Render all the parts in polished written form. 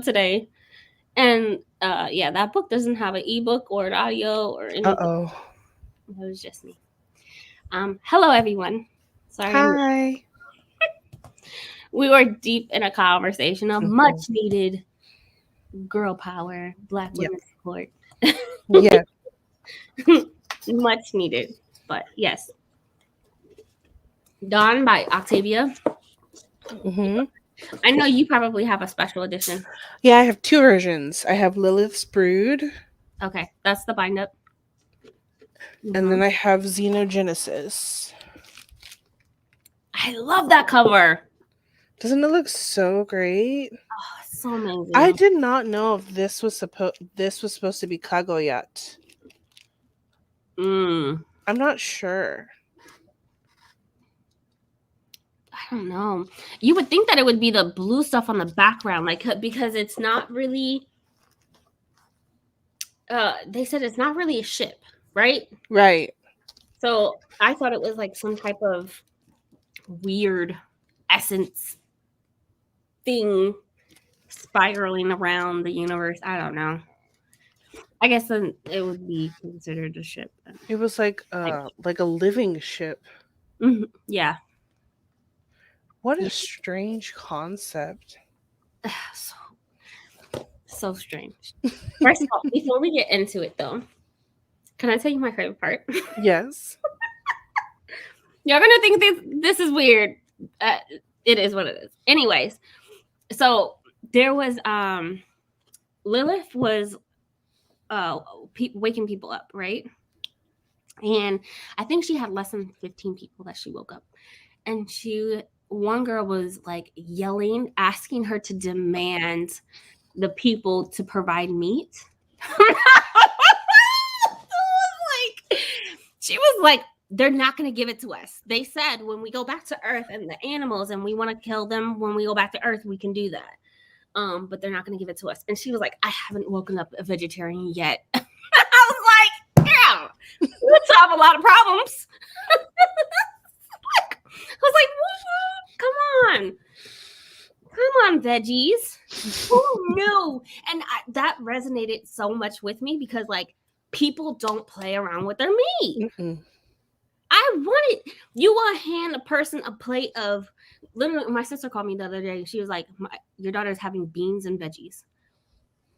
today. And yeah, that book doesn't have an ebook or an audio or anything. Uh-oh. It was just me. Hello everyone. Sorry, Hi. we were deep in a conversation of Mhm. much needed girl power, Black Yep. women support. Yeah. Much needed. But yes, Dawn by Octavia. hmm I know you probably have a special edition. Yeah, I have two versions. I have Lilith's Brood, Okay, that's the bind up. and Hmm. then I have Xenogenesis. I love that cover. Doesn't it look so great? Oh, it's so I amazing. did not know if this was supposed to be Kaguya. Mm. I'm not sure. I don't know. You would think that it would be the blue stuff on the background, like because it's not really. They said it's not really a ship, right? Right. So I thought it was like some type of weird essence thing spiraling around the universe. I don't know. I guess then it would be considered a ship. Then. It was Like, like a living ship. yeah, What a yeah. strange concept. So so strange. First of all, before we get into it, though, can I tell you my favorite part? Yes. You're gonna think this is weird. Uh, it is what it is. Anyways, so there was Lilith was waking people up, right? And I think she had less than 15 people that she woke up. And one girl was like yelling, asking her to demand the people to provide meat. like she was like, they're not going to give it to us. They said when we go back to Earth and the animals and we want to kill them when we go back to Earth, we can do that. But they're not going to give it to us. And she was like, I haven't woken up a vegetarian yet. I was like, yeah, we solve a lot of problems. I was like, come on. Come on, veggies. Who knew? And that resonated so much with me because, like, people don't play around with their meat. Mm-mm. I wanted you will hand a person a plate of. Literally, my sister called me the other day. She was like, "Your daughter's having beans and veggies,"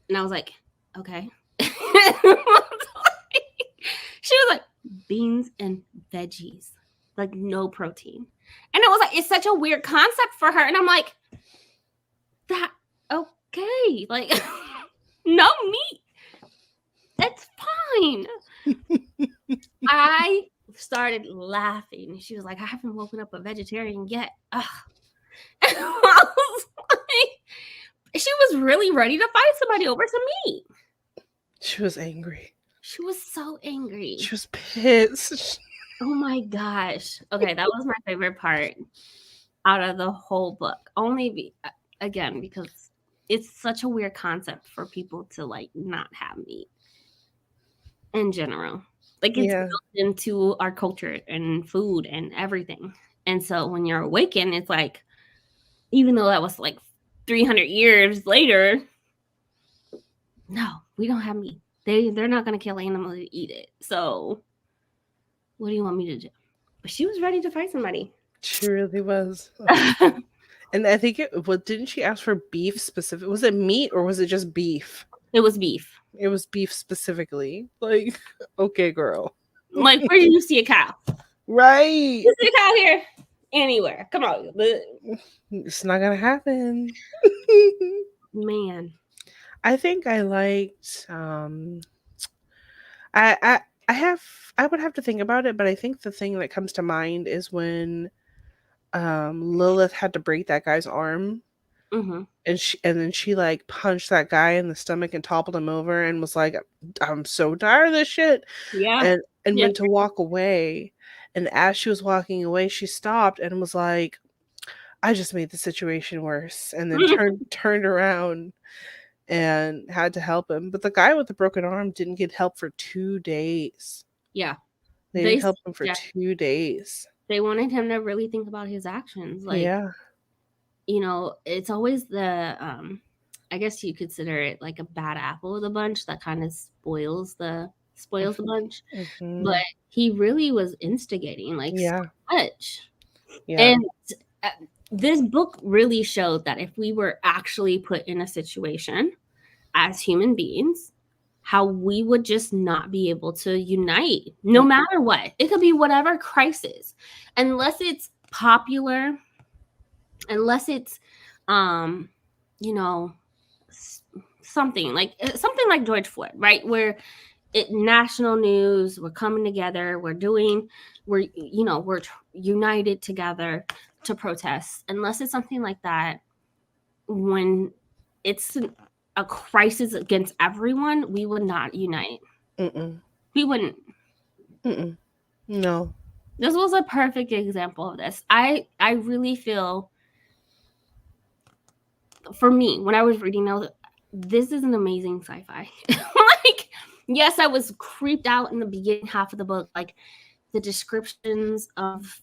and I was like, "Okay." She was like, "Beans and veggies, like no protein," and it was like it's such a weird concept for her, and I'm like, "That okay? Like, no meat, that's fine." I started laughing. She was like, I haven't woken up a vegetarian yet. Ugh. And I was like, she was really ready to fight somebody over some meat. She was angry. She was so angry. She was pissed. Oh my gosh. Okay, that was my favorite part out of the whole book. Again, because it's such a weird concept for people to like not have meat in general. Like it's Yeah. built into our culture and food and everything. And so when you're awakened, it's like, even though that was like 300 years later, no, we don't have meat. They're not gonna kill animals to eat it. So what do you want me to do? But she was ready to fight somebody. She really was. And I think didn't she ask for beef specific? Was it meat or was it just beef? It was beef. It was beef specifically. Like, okay, girl. Like, where do you see a cow? Right. You see a cow here? Anywhere. Come on. It's not gonna happen. Man. I think I liked I I I have I would have to think about it, but I think the thing that comes to mind is when Lilith had to break that guy's arm, Mm-hmm. and then she like punched that guy in the stomach and toppled him over and was like, I'm so tired of this shit, Yeah. and Yeah. went to walk away. And as she was walking away, she stopped and was like, I just made the situation worse, and then turned around and had to help him. But the guy with the broken arm didn't get help for 2 days. Yeah. They didn't help him for 2 days. They wanted him to really think about his actions. Like, Yeah. it's always the I guess you consider it like a bad apple of the bunch that kind of spoils the bunch. But Mhm. he really was instigating like so Yeah. much. Yeah. And uh, this book really showed that if we were actually put in a situation as human beings, how we would just not be able to unite no Mm, matter what. It could be whatever crisis, unless it's popular, unless it's, um, you know, something like George Floyd, right? Where it national news, we're coming together, we're united together to protest. Unless it's something like that, when it's a crisis against everyone, we would not unite. mm-mm. We wouldn't. Mm-mm. No. This was a perfect example of this. I really feel, for me, when I was reading, this is an amazing sci-fi. Like, yes, I was creeped out in the beginning half of the book, like the descriptions of,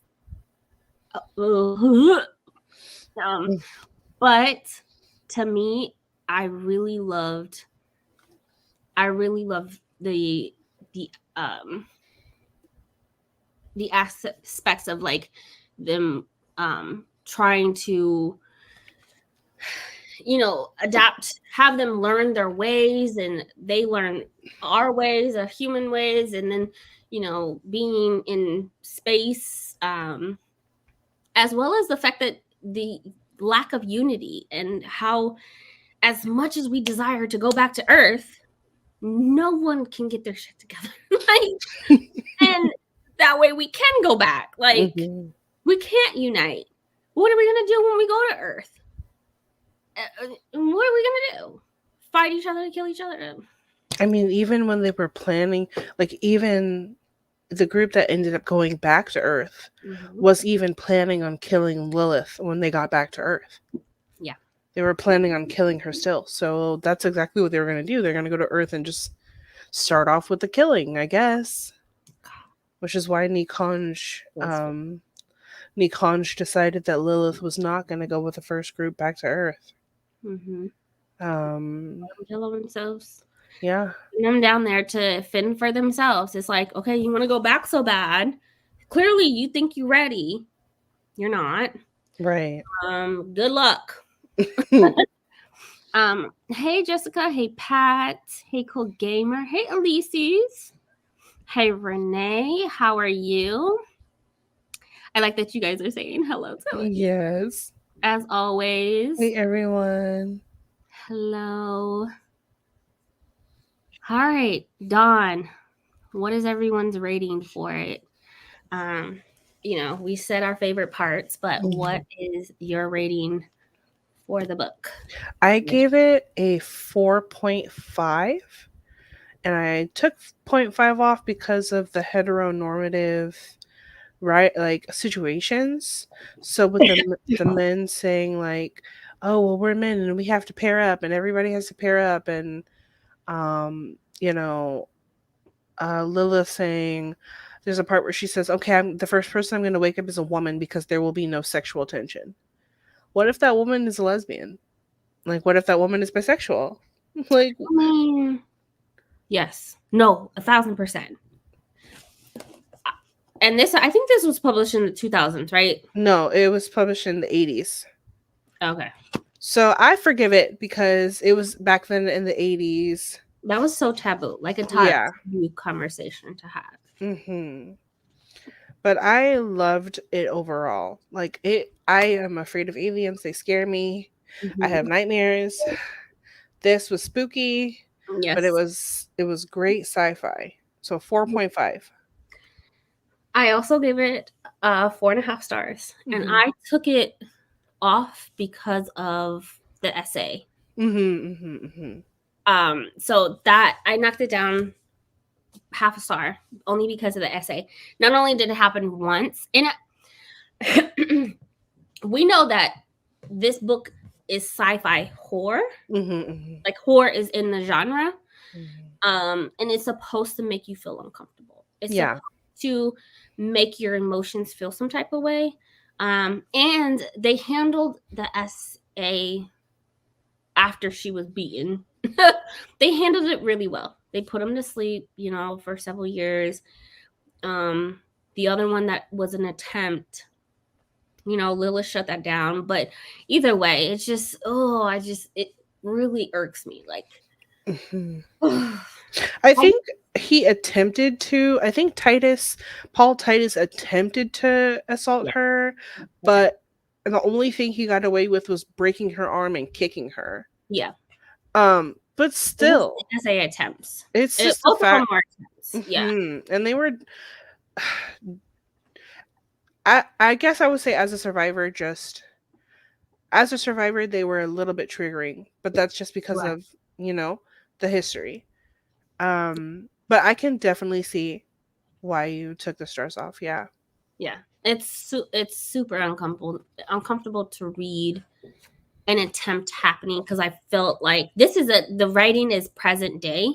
um, Mm. but to me, I really loved the the um the aspects of like them trying to, adapt, have them learn their ways, and they learn our ways, our human ways, and then being in space, as well as the fact that the lack of unity, and how, as much as we desire to go back to Earth, no one can get their shit together. Like, and that way we can go back. Like, Mhm. we can't unite. What are we gonna do when we go to Earth? What are we gonna do? Fight each other to kill each other? I mean, even when they were planning, like, even the group that ended up going back to Earth Mm-hmm. was even planning on killing Lilith when they got back to Earth. Yeah. They were planning on killing her still. So that's exactly what they were going to do. They're going to go to Earth and just start off with the killing, I guess. Which is why Nikonj decided that Lilith was not going to go with the first group back to Earth. Mm-hmm. Um, Kill themselves. yeah. Them down there to fend for themselves. It's like, okay, you want to go back so bad. Clearly, you think you're ready. You're not. Right. Good luck. Hey Jessica, hey Pat, hey Cool Gamer, hey Elises, hey Renee, how are you? I like that you guys are saying hello to it. Yes. As always. Hey, everyone. Hello. All right, Dawn. What is everyone's rating for it? We said our favorite parts, but what is your rating for the book? I gave it a 4.5, and I took 0.5 off because of the heteronormative, right, like, situations. So with the men saying like, "Oh, well, we're men and we have to pair up and everybody has to pair up," and um, you know, Lilith saying, there's a part where she says, "Okay, I'm the first person I'm going to wake up is a woman because there will be no sexual tension." What if that woman is a lesbian? Like, what if that woman is bisexual? Like, I mean, yes. No, 1,000%. And I think this was published in the 2000s, right? no, it was published in the 80s. Okay. So I forgive it because it was back then in the 80s. That was so taboo, like a Yeah. taboo conversation to have. Mhm. But I loved it overall. Like, I am afraid of aliens. They scare me. I have nightmares. This was spooky, but it Yes. was great sci-fi. So 4.5. I also gave it 4.5 stars, and Mhm. I took it off because of the essay. Mhm. Mhm. Mhm. So that I knocked it down half a star only because of the essay. Not only did it happen once, and we know that this book is sci-fi horror. Mhm. Mhm. Like, horror is in the genre. Mhm. And it's supposed to make you feel uncomfortable. It's Yeah. supposed to make your emotions feel some type of way. And they handled the essay after she was beaten. They handled it really well. They put him to sleep, for several years. The other one that was an attempt, Lilith shut that down. But either way, it's just, it really irks me. Like, I think he attempted to. I think Paul Titus attempted to assault her, but the only thing he got away with was breaking her arm and kicking her. Yeah. But still, I say attempts. It's just the fact. Attempts. Yeah. And they were. I guess I would say as a survivor, they were a little bit triggering, but that's just because of the history. But I can definitely see why you took the stars off. Yeah. It's super uncomfortable to read an attempt happening, because I felt like the writing is present day,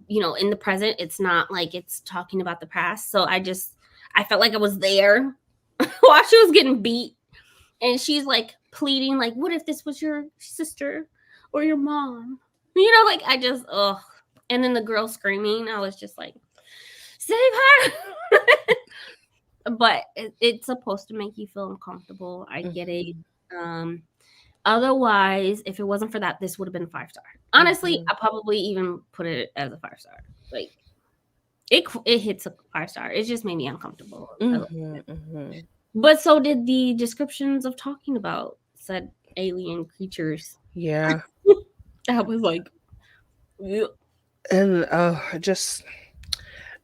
in the present. It's not like it's talking about the past. So I felt like I was there while she was getting beat, and she's like pleading, like, what if this was your sister or your mom? Like, and then the girl screaming, I was just like, save her. But it's supposed to make you feel uncomfortable. I get it. Otherwise, if it wasn't for that, this would have been 5-star. Honestly, I probably even put it as a 5-star. Like, it hits a 5-star. It just made me uncomfortable. But so did the descriptions of talking about said alien creatures. Yeah. I was like, ew. And just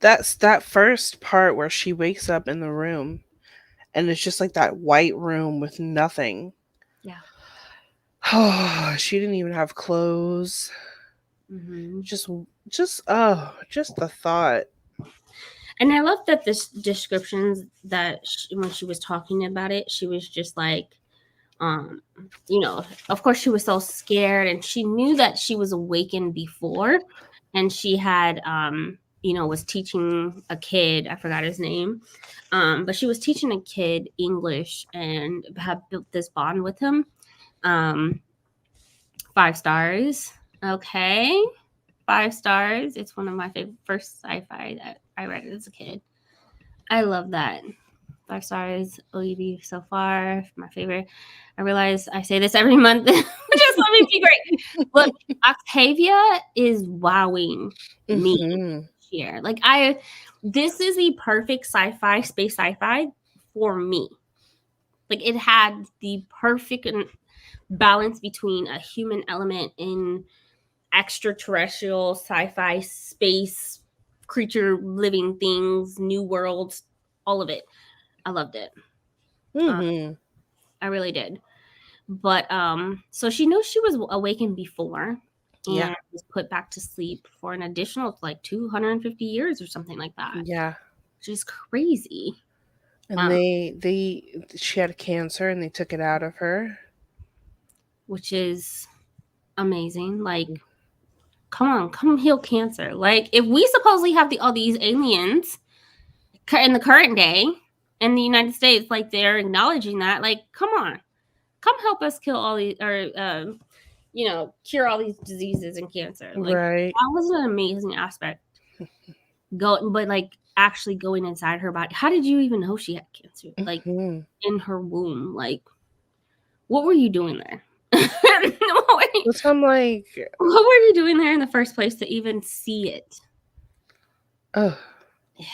that's that first part where she wakes up in the room, and it's just like that white room with nothing. Yeah. Oh, she didn't even have clothes. Just the thought. And I love that this descriptions that when she was talking about it, she was just like, of course she was so scared, and she knew that she was awakened before, and she had, was teaching a kid, I forgot his name, but she was teaching a kid English and had built this bond with him. 5 stars. Okay. 5 stars. It's one of my favorite first sci-fi that I read as a kid. I love that. 5 stars. OEB so far. My favorite. I realize I say this every month. Just let me be great. Look, Octavia is wowing me here. Like, this is the perfect sci-fi, space sci-fi for me. Like, it had the perfect balance between a human element in extraterrestrial sci-fi space creature living things, new worlds, all of it. I loved it. I really did. But so she knows she was awakened before and was put back to sleep for an additional like 250 years or something like that. Yeah. Which is crazy. And she had cancer and they took it out of her. Which is amazing. Like, come heal cancer. Like, if we supposedly have all these aliens in the current day in the United States, like, they're acknowledging that, like, come on, come help us kill all these, or cure all these diseases and cancer. Like, right. That was an amazing aspect. But like actually going inside her body. How did you even know she had cancer? Like, in her womb. Like, what were you doing there? So I'm like, what were you doing there in the first place to even see it? Oh, yeah,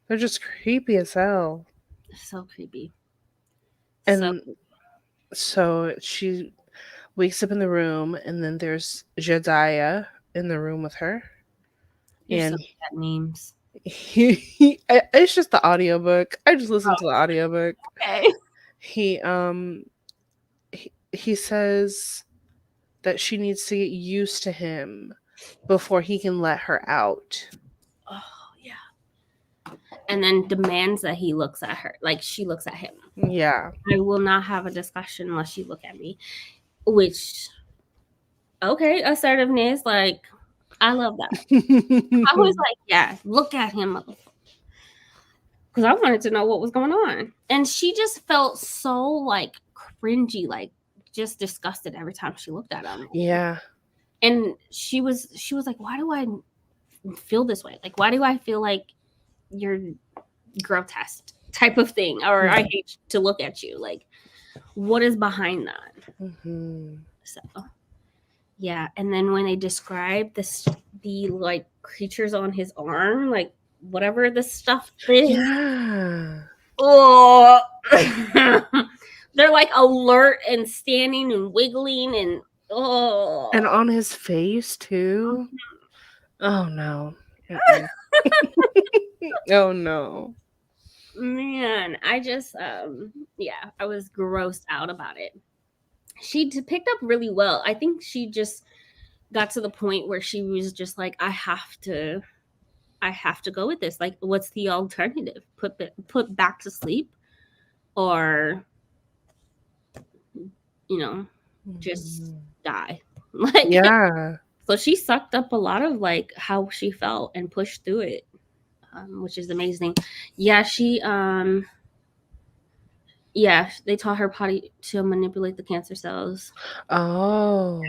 they're just creepy as hell. So creepy. And so she wakes up in the room, and then there's Jedediah in the room with her. You're so bad at names. It's just the audiobook. I just listened to the audiobook. Okay. He says that she needs to get used to him before he can let her out. Oh, yeah. And then demands that he looks at her, like she looks at him. Yeah. I will not have a discussion unless you look at me. Which, okay, assertiveness, like, I love that. I was like, yeah, look at him, because I wanted to know what was going on. And she just felt so like cringy, like, just disgusted every time she looked at him. Yeah. And she was like, why do I feel this way? Like, why do I feel like you're grotesque type of thing? Or I hate to look at you. Like, what is behind that? Mm-hmm. So, yeah. And then when they describe the like creatures on his arm, like whatever the stuff is. Yeah. Oh, they're like alert and standing and wiggling and And on his face too. Oh no. Oh no. Man, I just yeah, I was grossed out about it. She picked up really well. I think she just got to the point where she was just like, I have to go with this. Like, what's the alternative? Put back to sleep, or just die. Like, yeah. So she sucked up a lot of like how she felt and pushed through it, which is amazing. Yeah, they taught her body to manipulate the cancer cells. Oh.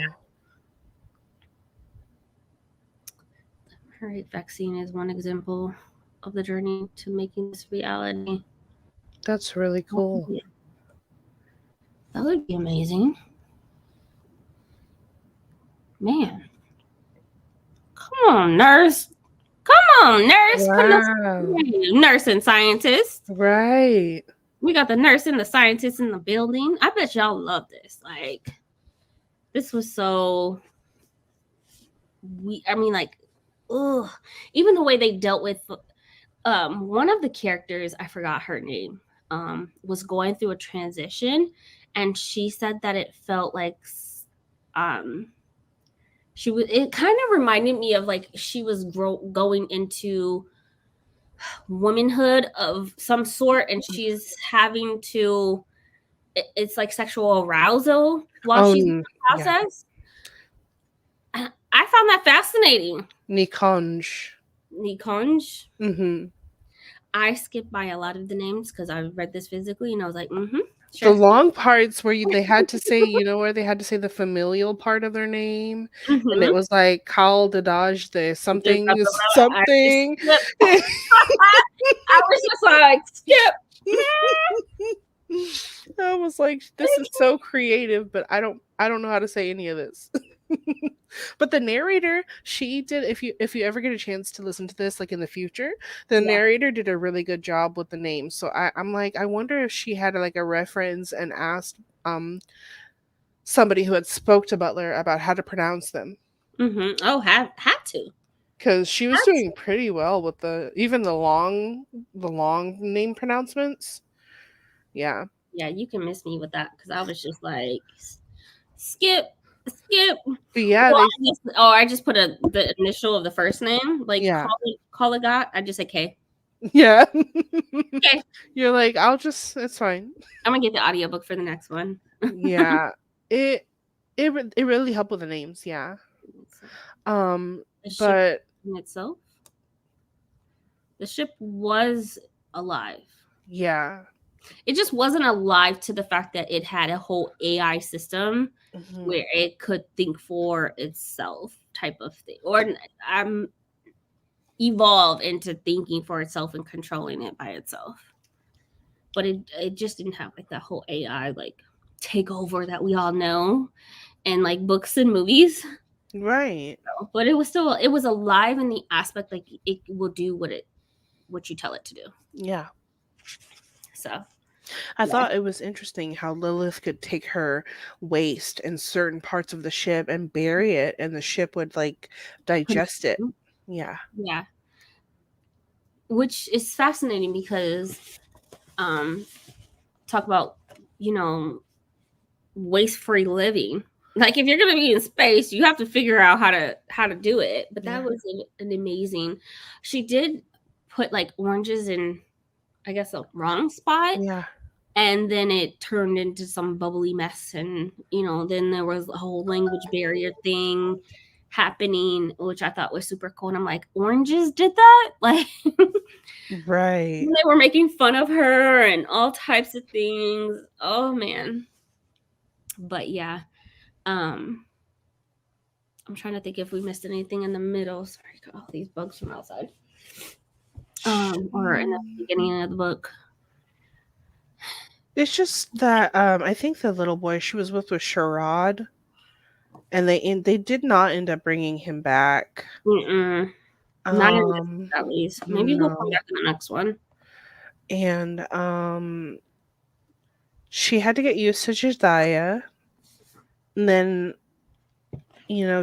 Her vaccine is one example of the journey to making this reality. That's really cool. That would be amazing. Man. Come on, nurse. Wow. Nurse and scientist. Right. We got the nurse and the scientist in the building. I bet y'all love this. Like, this was so... ugh. Even the way they dealt with... one of the characters, I forgot her name, was going through a transition, and she said that it felt like... it kind of reminded me of like she was going into womanhood of some sort, and she's having to, it's like sexual arousal while she's in the process. Yeah. I found that fascinating. Nikonj. Mm-hmm. I skipped by a lot of the names because I read this physically, and I was like, Sure. The long parts where they had to say, where they had to say the familial part of their name, and it was like Kal Dadaj the something. I was just like, skip. I was like, this is so creative, but I don't know how to say any of this. But the narrator, she did, if you ever get a chance to listen to this, like in the future, the narrator did a really good job with the names. So I'm like, I wonder if she had like a reference and asked somebody who had spoke to Butler about how to pronounce them. Oh, had to. Because she was doing pretty well with even the long name pronouncements. Yeah. Yeah, you can miss me with that because I was just like, skip. But yeah, I just put the initial of the first name, like call it God. I just say K. Yeah. Okay. You're like, it's fine. I'm gonna get the audiobook for the next one. Yeah. It really helped with the names, yeah. But in itself, the ship was alive. Yeah. It just wasn't alive to the fact that it had a whole AI system where it could think for itself, type of thing, or evolve into thinking for itself and controlling it by itself. But it just didn't have like that whole AI like takeover that we all know in like books and movies. Right. But it was alive in the aspect like it will do what you tell it to do. Yeah. So I thought it was interesting how Lilith could take her waste in certain parts of the ship and bury it, and the ship would like digest it. Yeah. Yeah. Which is fascinating because talk about, waste-free living. Like if you're going to be in space, you have to figure out how to do it. But that was an amazing. She did put like oranges in, I guess, a wrong spot. Yeah. And then it turned into some bubbly mess. And, then there was a whole language barrier thing happening, which I thought was super cool. And I'm like, oranges did that? Like, right. They were making fun of her and all types of things. Oh, man. But yeah, um, I'm trying to think if we missed anything in the middle. Sorry, got all these bugs from outside. Or in the beginning of the book. It's just that I think the little boy she was with was Sherrod, and they did not end up bringing him back. Mm-mm. Not in this, at least. Maybe he'll come No. back in the next one. And she had to get used to Jediah, and then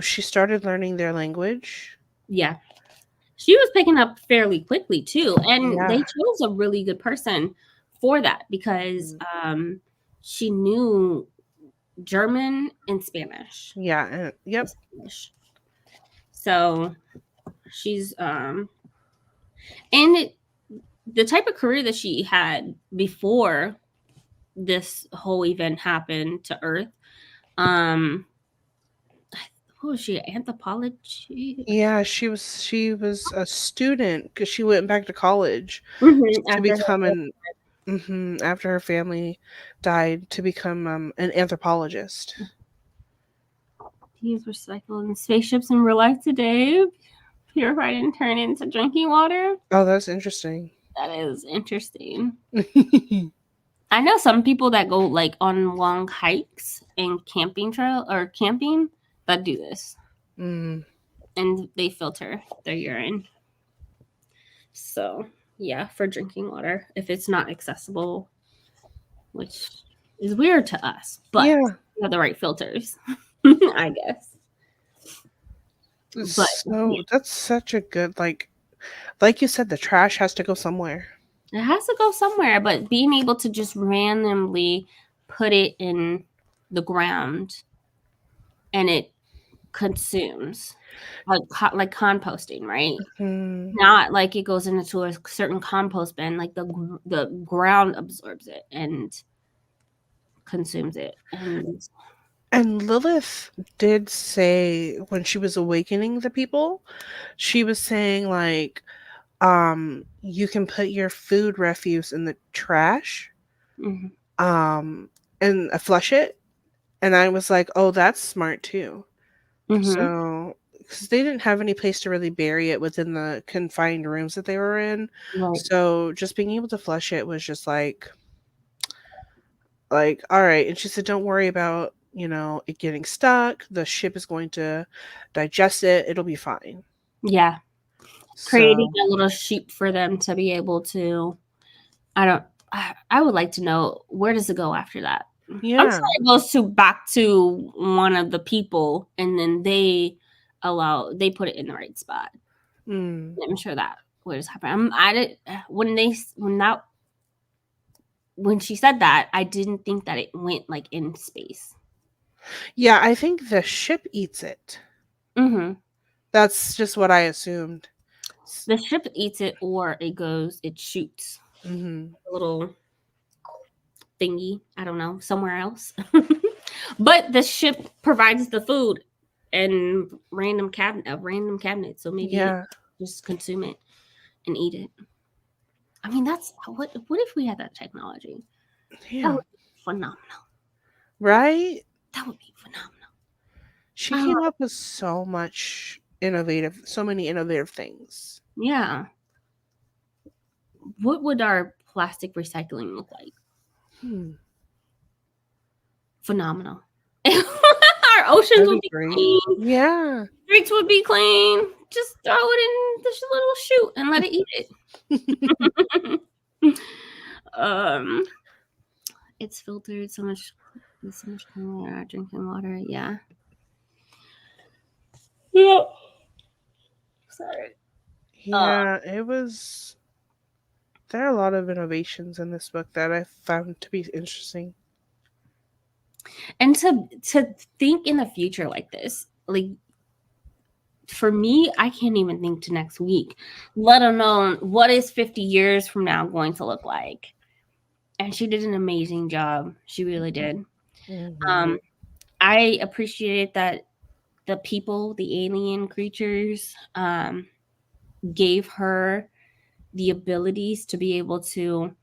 she started learning their language. Yeah. She was picking up fairly quickly too, and they Yeah. chose a really good person for that because Mm. she knew German and Spanish. Yeah, and yep. Spanish. So she's and the type of career that she had before this whole event happened to Earth. Um, what was she? Anthropology. Yeah, she was a student because she went back to college to After become her, an after her family died, to become an anthropologist. use recycled spaceships in real life today, purified and turned into drinking water. Oh, that's interesting. That is interesting. I know some people that go like on long hikes and camping trail or camping that do this, Mm. and they filter their urine. So yeah, for drinking water if it's not accessible, which is weird to us, but Yeah. you have the right filters, I guess. But So that's such a good like you said, the trash has to go somewhere. it has to go somewhere. But being able to just randomly put it in the ground and it consumes like composting, right? Mm. Not like it goes into a certain compost bin. Like the ground absorbs it and consumes it. And Lilith did say when she was awakening the people, she was saying like, you can put your food refuse in the trash, Mhm. um, and flush it. And I was like, oh, that's smart too. Mhm. So, because they didn't have any place to really bury it within the confined rooms that they were in. Right. So just being able to flush it was just like, all right. And she said, don't worry about, it getting stuck. The ship is going to digest it. It'll be fine. Yeah. Creating So, a little sheep for them to be able to. I don't. I would like to know where does it go after that. I'm yeah. sure it goes to back to one of the people, and then they put it in the right spot. Mm. I'm sure that would just happen. I did when she said that, I didn't think that it went like in space. Yeah, I think the ship eats it. Hmm. That's just what I assumed. The ship eats it, or it shoots Mm-hmm. a little thingy. I don't know, somewhere else. But the ship provides the food and random cabinet. So maybe it Yeah. just consume it and eat it. I mean, that's what if we had that technology? That Yeah. would be phenomenal. Right? That would be phenomenal. She Oh, came up with so many innovative things. yeah. What would our plastic recycling look like? Hmm. Phenomenal. Our oceans That'd would be be great. clean. Yeah. Streets would be clean. Just throw it in this little chute and let it eat it. um, it's filtered so much. It's so much cleaner. Drinking water. Yeah. Yeah. Sorry. Yeah, it was there are a lot of innovations in this book that I found to be interesting. And to think in the future like this, like for me, I can't even think to next week, let alone what is 50 years from now going to look like. And she did an amazing job. She really did. Mm-hmm. Um, I appreciated that the people, the alien creatures, gave her the abilities to be able to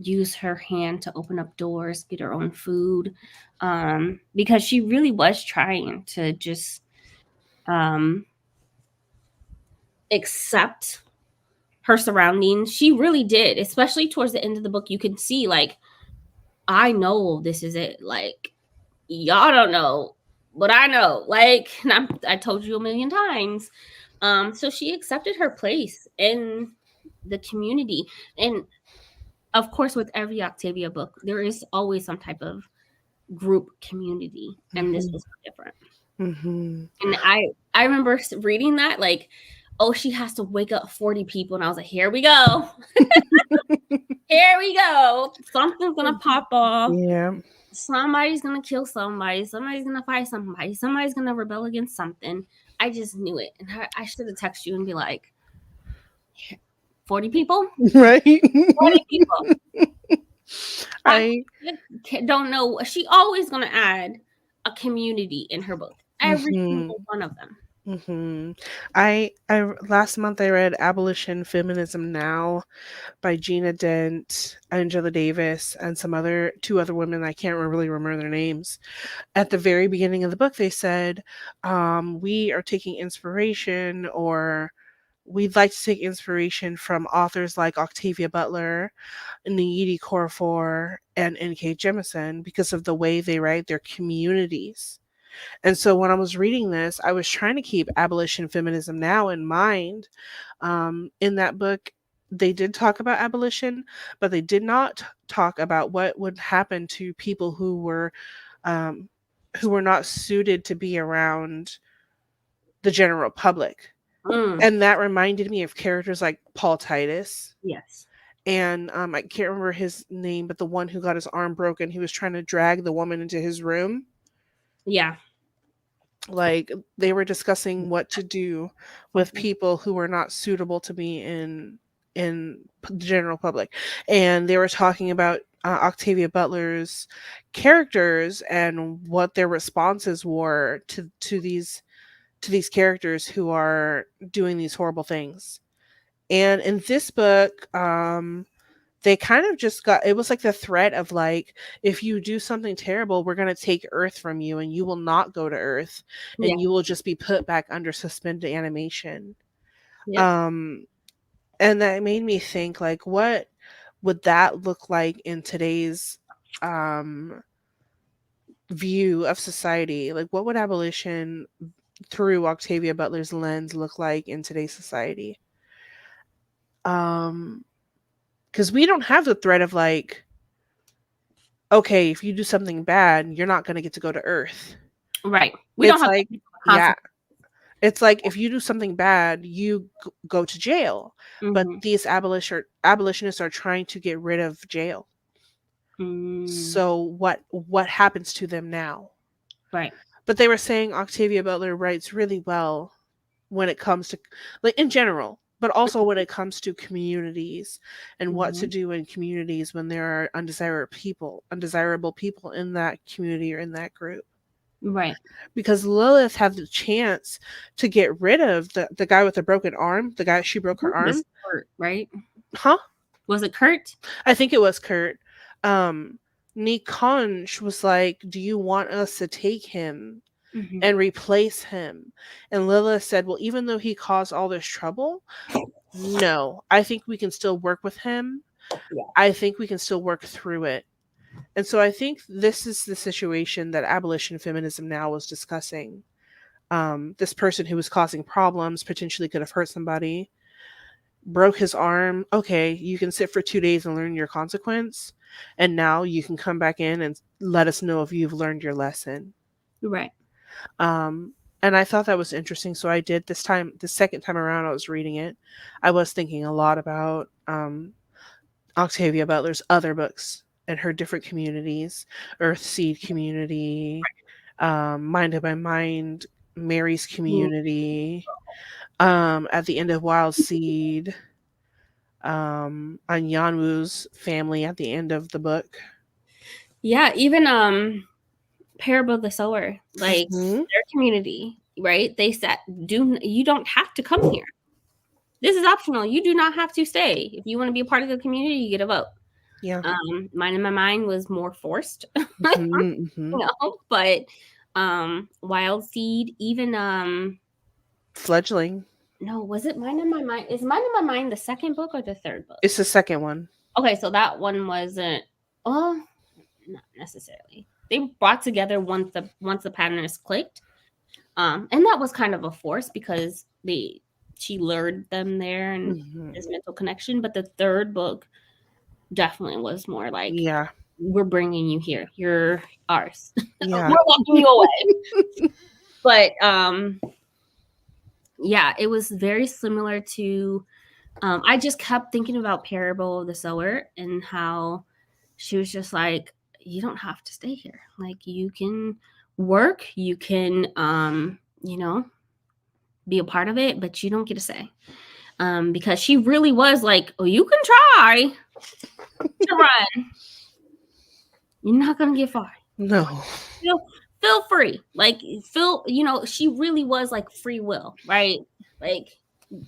use her hand to open up doors, get her own food, because she really was trying to just accept her surroundings. She really did, especially towards the end of the book. You can see, like, I know this is it. Like, y'all don't know, but I know. Like, I told you a million times. So she accepted her place in the community. And of course, with every Octavia book, there is always some type of group community. And this was different. Mm-hmm. And I remember reading that, like, oh, she has to wake up 40 people. And I was like, here we go. Here we go. Something's going to pop off. Yeah. Somebody's going to kill somebody. Somebody's going to fight somebody. Somebody's going to rebel against something. I just knew it. And I should have texted you and be like, 40 people? Right? 40 people. I don't know. She always going to add a community in her book. Every single one of them. Mm-hmm. I last month I read Abolition Feminism Now by Gina Dent, Angela Davis, and two other women. I can't really remember their names. At the very beginning of the book, they said, we are taking inspiration, or we'd like to take inspiration from authors like Octavia Butler, Nayeli Corfor, and N.K. Jemisin because of the way they write their communities. And so when I was reading this, I was trying to keep Abolition Feminism Now in mind. In that book, they did talk about abolition, but they did not talk about what would happen to people who were not suited to be around the general public. And that reminded me of characters like Paul Titus. Yes. And I can't remember his name, but the one who got his arm broken, he was trying to drag the woman into his room. Yeah. Like, they were discussing what to do with people who were not suitable to be in the general public. And they were talking about Octavia Butler's characters and what their responses were to these characters who are doing these horrible things. And in this book, they kind of just it was like the threat of, like, if you do something terrible, we're going to take Earth from you and you will not go to Earth, and you will just be put back under suspended animation. Yep. And that made me think, like, what would that look like in today's view of society? Like, what would abolition through Octavia Butler's lens look like in today's society? Because we don't have the threat of, like, okay, if you do something bad, you're not going to get to go to Earth. Right. We don't have, like, yeah. It's like, if you do something bad, you go to jail. Mm-hmm. But these abolitionists are trying to get rid of jail. So what happens to them now? Right. But they were saying Octavia Butler writes really well when it comes to, like, in general, but also when it comes to communities and what to do in communities when there are undesirable people in that community or in that group. Right. Because Lilith had the chance to get rid of the guy with the broken arm, the guy she broke her arm. Kurt, right? Huh? Was it Kurt? I think it was Kurt. Nikonj was like, do you want us to take him and replace him? And Lilith said, well, even though he caused all this trouble, no, I think we can still work with him. Yeah. I think we can still work through it. And so I think this is the situation that Abolition Feminism Now was discussing. This person who was causing problems, potentially could have hurt somebody, broke his arm. Okay, you can sit for 2 days and learn your consequence. And now you can come back in and let us know if you've learned your lesson. Right. And I thought that was interesting. So I did the second time around I was reading it, I was thinking a lot about Octavia Butler's other books and her different communities, Earthseed community, Minded by Mind, Mary's community, at the end of Wild Seed, Anyanwu's family at the end of the book. Yeah, even Parable of the Sower, like their community, right? They said, you don't have to come here. This is optional. You do not have to stay. If you want to be a part of the community, you get a vote. Yeah. Mine in my mind was more forced, Mhm, mhm. but Wild Seed, even Fledgling. no, was it Mine in My Mind? Is Mine in My Mind the second book or the third book? It's the second one. Okay, so that one wasn't. Oh, not necessarily. They brought together once the patterns clicked, and that was kind of a force because she lured them there and Mhm. this mental connection. But the third book definitely was more like, Yeah. we're bringing you here. You're ours. Yeah. We're locking you away. But yeah, it was very similar to. I just kept thinking about Parable of the Sower and how she was just like, you don't have to stay here. Like, you can work, you can, be a part of it, but you don't get to say. Because she really was like, oh, you can try to run. You're not gonna get far. No. Feel free. Like, she really was like free will, right? Like,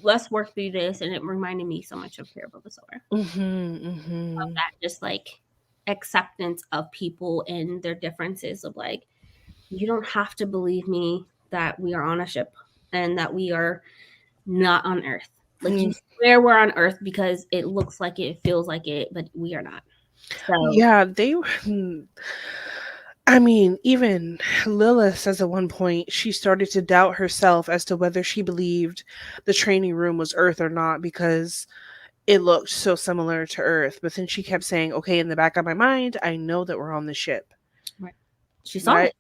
let's work through this. And it reminded me so much of Parable of the Sower. Mhm, Of mhm. that just like acceptance of people and their differences of like, you don't have to believe me that we are on a ship and that we are not on Earth. Like, you Mm. swear we're on Earth because it looks like it, feels like it, but we are not. So Yeah, I mean, even Lilith says at one point she started to doubt herself as to whether she believed the training room was Earth or not because it looked so similar to Earth. But then she kept saying, okay, in the back of my mind, I know that we're on the ship. right. She But saw it.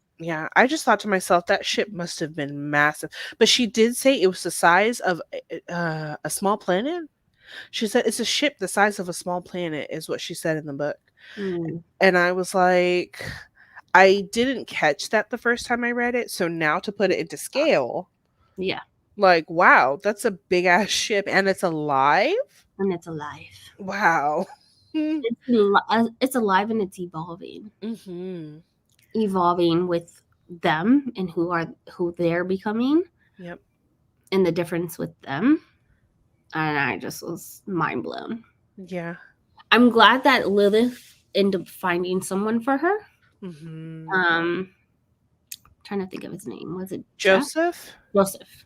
I just thought to myself, that ship must have been massive. But she did say it was the size of a small planet. She said it's a ship the size of a small planet, is what she said in the book. Mm, And I was like, I didn't catch that the first time I read it. So now to put it into scale, yeah, like, wow, that's a big ass ship and it's alive. and it's alive. Wow. It's alive and it's evolving, Mm-hmm. evolving with them and who they're becoming, Yep. and the difference with them. And I just was mind blown. Yeah. I'm glad that Lilith ended up finding someone for her. Mm-hmm. Trying to think of his name. Was it Jeff? Joseph? Joseph.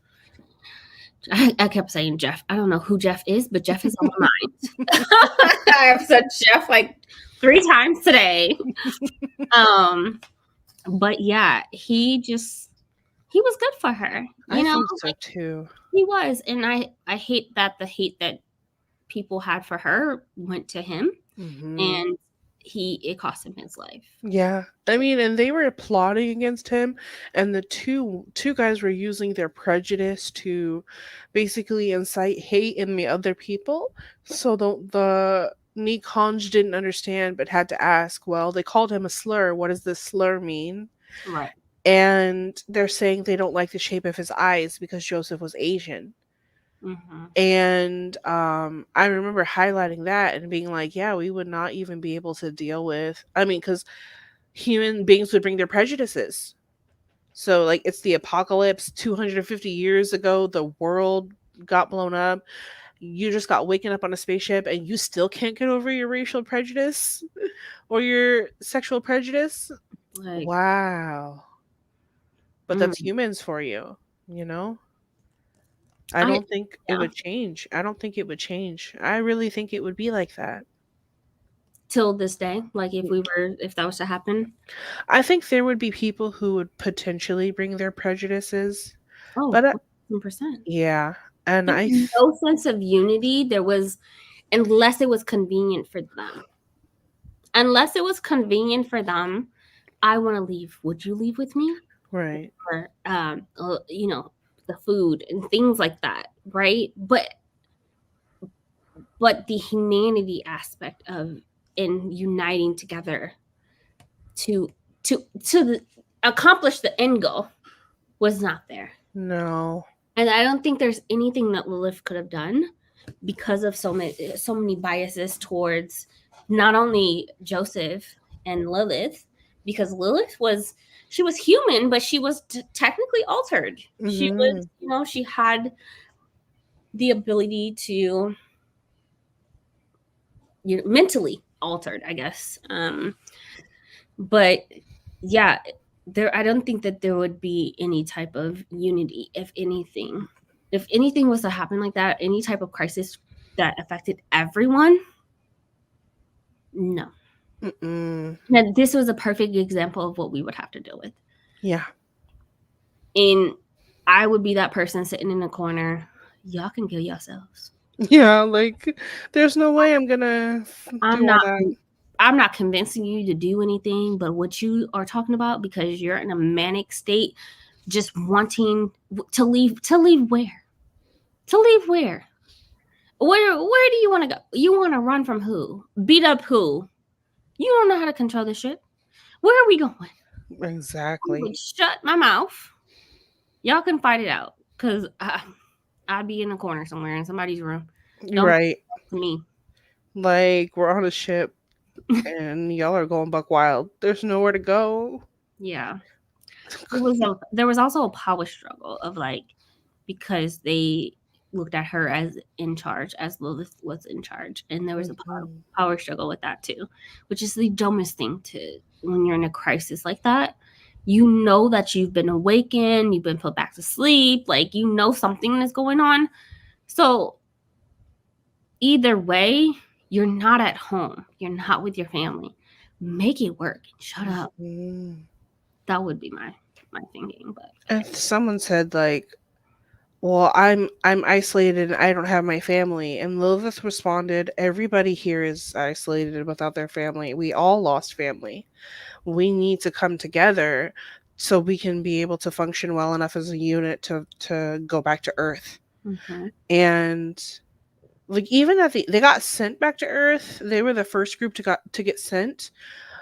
I kept saying Jeff. I don't know who Jeff is, but Jeff is on my mind. I have said Jeff like 3 times today. But yeah, he was good for her. I think so too. He was, and I hate that the hate that people had for her went to him, Mm-hmm. and it cost him his life. Yeah. I mean, and they were plotting against him, and the two guys were using their prejudice to basically incite hate in the other people. So the Nikonj didn't understand but had to ask, well, they called him a slur. What does this slur mean? Right. And they're saying they don't like the shape of his eyes because Joseph was Asian. Mm-hmm. And I remember highlighting that and being like, yeah, we would not even be able to deal with, I mean, because human beings would bring their prejudices. So, like, it's the apocalypse 250 years ago, the world got blown up. You just got waken up on a spaceship and you still can't get over your racial prejudice or your sexual prejudice. Like, Wow. But mm, that's humans for you, you know? I I don't think it yeah. would change. I don't think it would change. I really think it would be like that. Till this day, like if that was to happen, I think there would be people who would potentially bring their prejudices, oh, but 100%. yeah, and There's I no sense of unity. There was, unless it was convenient for them. Unless it was convenient for them, I want to leave. Would you leave with me? right. Or the food and things like that, right? But the humanity aspect of in uniting together to accomplish the end goal was not there. No. And I don't think there's anything that Lilith could have done because of so many biases towards not only Joseph and Lilith, because Lilith was human, but she was technically altered. She was, Mhm. she had the ability to mentally altered, I guess. But yeah, I don't think that there would be any type of unity if anything. If anything was to happen like that, any type of crisis that affected everyone, no. Mm-mm. And this was a perfect example of what we would have to deal with. Yeah. And I would be that person sitting in the corner. Y'all can kill yourselves. Yeah, like there's no way I'm gonna I'm do all not that. I'm not convincing you to do anything, but what you are talking about, because you're in a manic state, just wanting to leave. To leave where? To leave where? Where do you want to go? You want to run from who? Beat up who? You don't know how to control this shit. Where are we going? I Exactly. would shut my mouth. Y'all can fight it out, because I'd be in a corner somewhere in somebody's room. You're Don't right. to me. Like we're on a ship and y'all are going buck wild. There's nowhere to go. Yeah. There was also a power struggle of like, because they looked at her as in charge, as Lilith was in charge, and there was a Mhm. power struggle with that too, which is the dumbest thing to when you're in a crisis like that. You know that you've been awakened, you've been put back to sleep, like you know something is going on. So either way, you're not at home, you're not with your family. Make it work. Shut up. Mhm. That would be my thinking, but And someone said like, "Well, I'm isolated and I don't have my family." And Lilith responded, "Everybody here is isolated without their family. We all lost family. We need to come together so we can be able to function well enough as a unit to go back to Earth." mhm. And like even at they got sent back to Earth, they were the first group to get sent.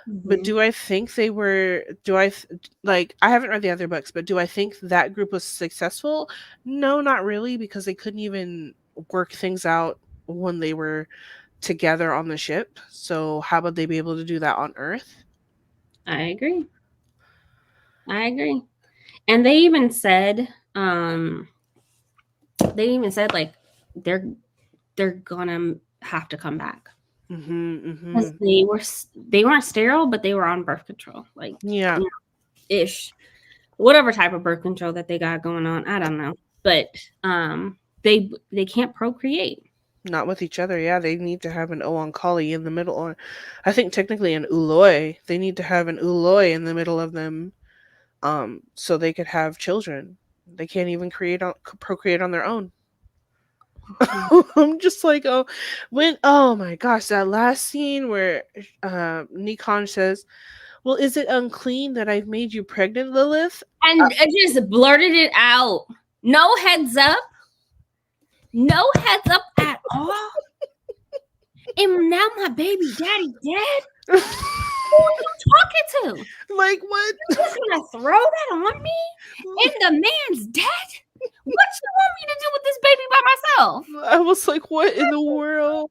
But Mhm. do I think they were do I th- like I haven't read the other books, but do I think that group was successful? No, not really, because they couldn't even work things out when they were together on the ship. So how would they be able to do that on Earth? I agree. I agree. And they even said like they're they're gonna have to come back, Mhm. because Mhm. they weren't sterile, but they were on birth control, like, Yeah, you know, ish, whatever type of birth control that they got going on. I don't know, but they can't procreate. not with each other. Yeah, they need to have an Oankali in the middle, or I think technically an Uloi. They need to have an Uloi in the middle of them, so they could have children. They can't even procreate on their own. I'm just like, oh, oh my gosh, that last scene where Nikon says, "Well, is it unclean that I've made you pregnant, Lilith?" And I just blurted it out. No heads up. No heads up at all. And now my baby daddy dead. Who are you talking to? Like what? You just gonna throw that on me? And the man's dead? What you want me to do with this baby by myself? I was like, what in the world?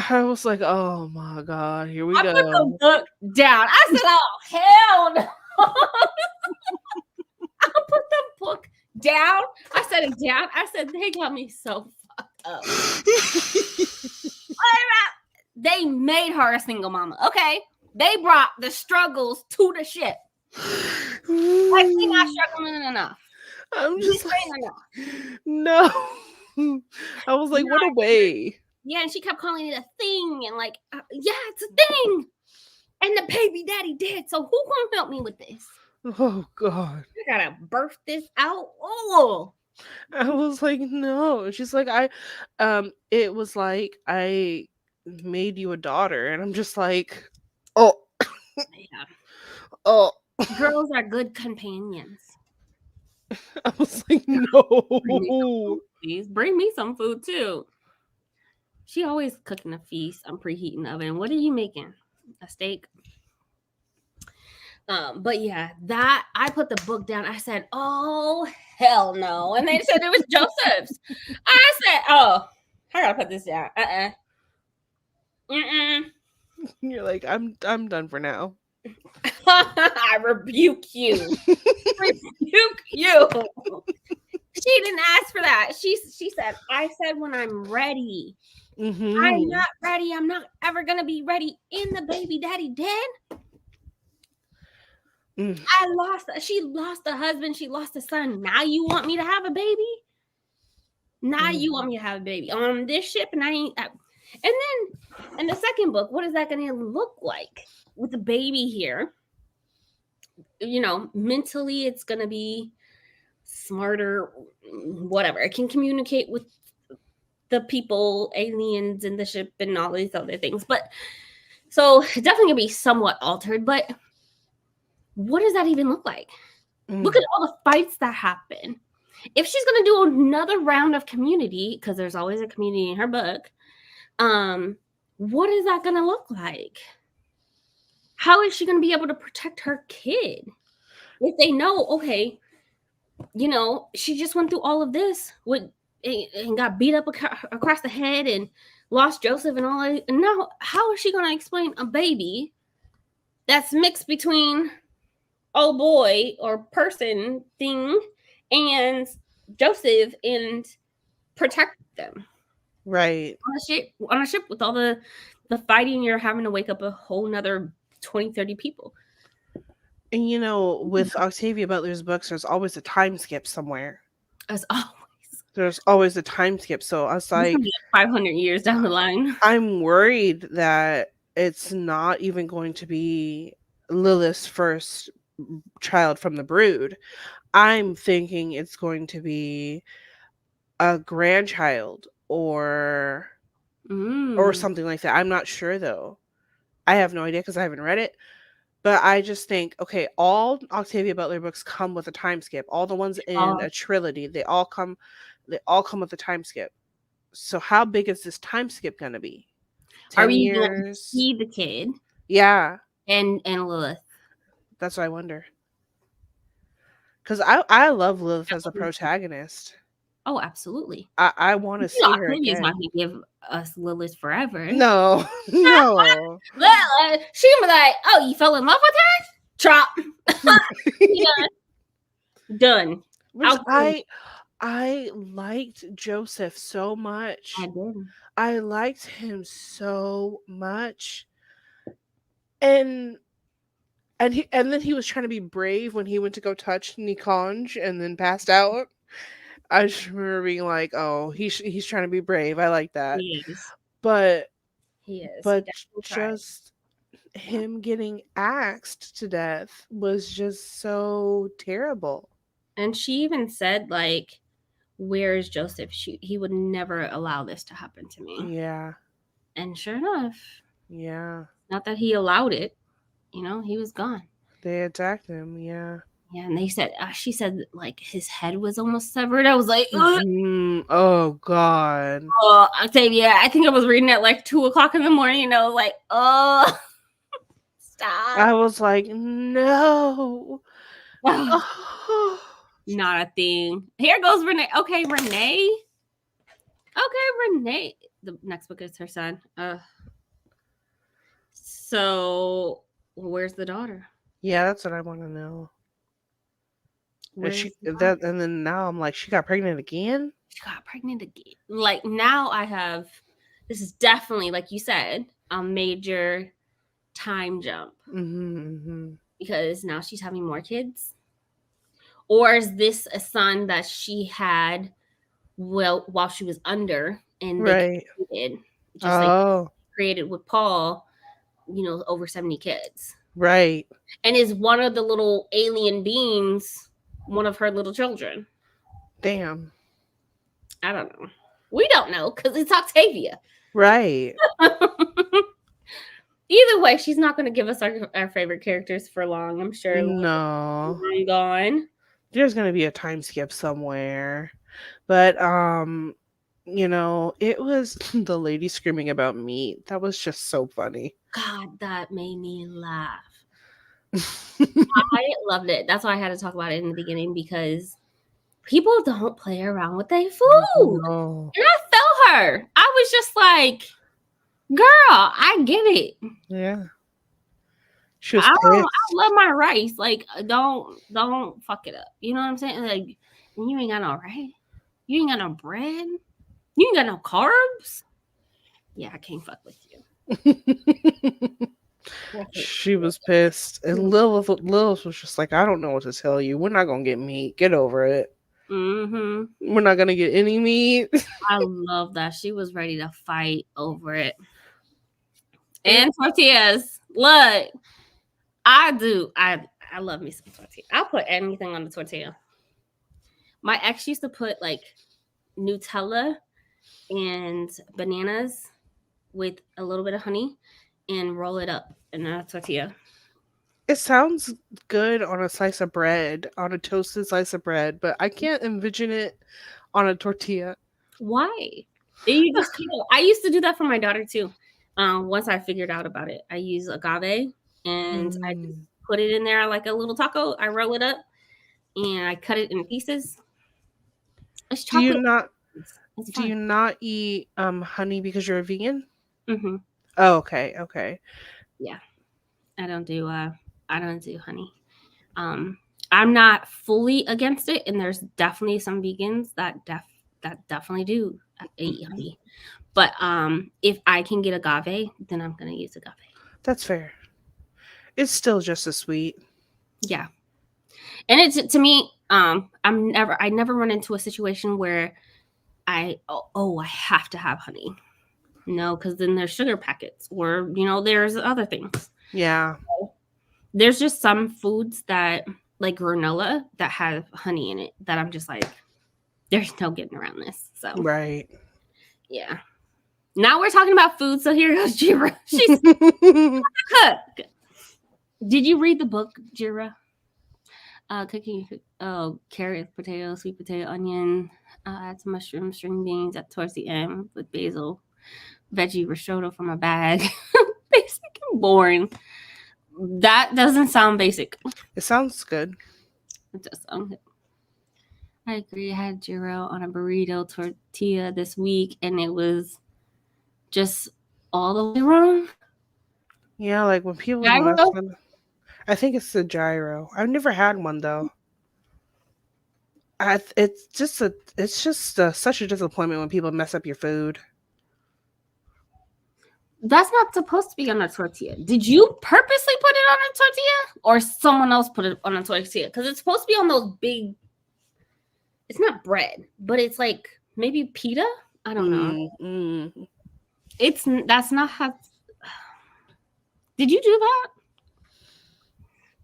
I was like, oh my god, here we I put the go. book down. I said, oh, hell no. I put the book down. I set it down. I said, they got me so fucked up. They made her a single mama. Okay. They brought the struggles to the ship. Like, we not struggling enough. I'm We just straight like, enough. no. I was like, what a way. Yeah, and she kept calling it a thing, and like, yeah, it's a thing. And the baby daddy dead. So who gonna help me with this? Oh god. I gotta birth this out. Oh, I was like, no. She's like, it was like I made you a daughter, and I'm just like, oh, yeah. oh. Girls are good companions. I was like, Bring me some no. food, please. Bring me some food too. She always cooking a feast. I'm preheating the oven. What are you making? A steak? But yeah, that I put the book down. I said, "Oh hell no!" And they said it was Joseph's. I said, "Oh, I gotta put this down." You're like, I'm done for now. I rebuke you. Rebuke you. She didn't ask for that. She said, I said when I'm ready. I'm not ready. I'm not ever going to be ready. In the baby daddy dead. She lost a husband. She lost a son. Now you want me to have a baby? Now you want me to have a baby on this ship? And I ain't. And then in the second book, what is that going to look like with the baby here? You know, mentally, it's going to be smarter, whatever. It can communicate with the people, aliens in the ship, and all these other things. But so definitely gonna be somewhat altered. But what does that even look like? Look at all the fights that happen. If she's gonna do another round of community, because there's always a community in her book, what is that gonna look like? How is she gonna be able to protect her kid if they know, okay, you know, she just went through all of this and got beat up across the head and lost Joseph and all that. And now, how is she going to explain a baby that's mixed between oh boy or person thing and Joseph and protect them? Right. On a ship with all the fighting, you're having to wake up a whole nother 20, 30 people. And you know, with Octavia Butler's books, there's always a time skip somewhere. As always. There's always a time skip. So I was like, 500 years down the line. I'm worried that it's not even going to be Lilith's first child from the brood. I'm thinking it's going to be a grandchild or something like that. I'm not sure though. I have no idea because I haven't read it. But I just think, okay, all Octavia Butler books come with a time skip. All the ones in a trilogy, they all come with a time skip. So how big is this time skip gonna be? 10 Are we years? going to see the kid? Yeah. And Lilith. That's what I wonder. Because I love Lilith as a protagonist. Oh, absolutely. I want to see her again. Octavia's not going to give us Lilith forever. No. She was like, oh, you fell in love with her? Chop. Done. I liked Joseph so much. I did. I liked him so much. And then he was trying to be brave when he went to go touch Nikonj and then passed out. I just remember being like, "Oh, he's trying to be brave." I like that. He is. But he is. But just him getting axed to death was just so terrible. And she even said, like, "Where is Joseph? He would never allow this to happen to me." Yeah. And sure enough. Yeah. Not that he allowed it. You know, he was gone. They attacked him. Yeah. Yeah, and they said, she said, like, his head was almost severed. I was like, oh, God. Oh, Octavia, I think I was reading at, like, 2 o'clock in the morning, and I was like, oh, stop. I was like, no. Oh. Not a thing. Here goes Renee. Okay, Renee. The next book is her son. So, where's the daughter? Yeah, that's what I want to know. And then now I'm like, she got pregnant again? She got pregnant again. Like, now this is definitely, like you said, a major time jump. Because now she's having more kids. Or is this a son that she had while she was under and they created, like created with Paul, over 70 kids. Right. And is one of the little alien beings one of her little children? Damn. I don't know. We don't know because it's Octavia. Right. Either way, she's not going to give us our favorite characters for long, I'm sure. No. I'm gone. There's going to be a time skip somewhere. But, it was the lady screaming about meat. That was just so funny. God, that made me laugh. I loved it. That's why I had to talk about it in the beginning, because people don't play around with their food. No. And I felt her. I was just like, girl, I get it. Yeah. I love my rice. Like, don't fuck it up. You know what I'm saying? Like, And you ain't got no right. You ain't got no bread. You ain't got no carbs. Yeah, I can't fuck with you. She was pissed. And Lilith was just like, I don't know what to tell you. We're not going to get meat. Get over it. Mm-hmm. We're not going to get any meat. I love that. She was ready to fight over it. And tortillas. Look, I do. I love me some tortilla. I'll put anything on the tortilla. My ex used to put like Nutella and bananas with a little bit of honey and roll it up in a tortilla. It sounds good on a slice of bread, on a toasted slice of bread, but I can't envision it on a tortilla. Why? You just, I used to do that for my daughter too. Once I figured out about it, I use agave and I just put it in there like a little taco. I roll it up and I cut it in pieces. It's chocolate. Do you not eat honey because you're a vegan? Mm-hmm. Oh, okay. Yeah, I don't do honey. I'm not fully against it, and there's definitely some vegans that definitely do eat honey. But if I can get agave, then I'm gonna use agave. That's fair. It's still just as sweet. Yeah, and it's to me, I never run into a situation where I have to have honey. No, because then there's sugar packets, or there's other things. Yeah. There's just some foods that, like granola, that have honey in it that I'm just like, there's no getting around this. So right. Yeah. Now we're talking about food, so here goes Jira. She's cook. Did you read the book, Jira? Cooking carrot, potato, sweet potato, onion, add some mushroom, string beans at towards the end with basil, veggie risotto from a bag. Basic and boring. That doesn't sound basic. It sounds good. It does sound good. I agree. I had Jiro on a burrito tortilla this week, and it was just all the way wrong. Yeah, like when people I think it's the gyro. I've never had one though. It's just such a disappointment when people mess up your food. That's not supposed to be on a tortilla. Did you purposely put it on a tortilla, or someone else put it on a tortilla? Because it's supposed to be on those big. It's not bread, but it's like maybe pita. I don't know. That's not how. Did you do that?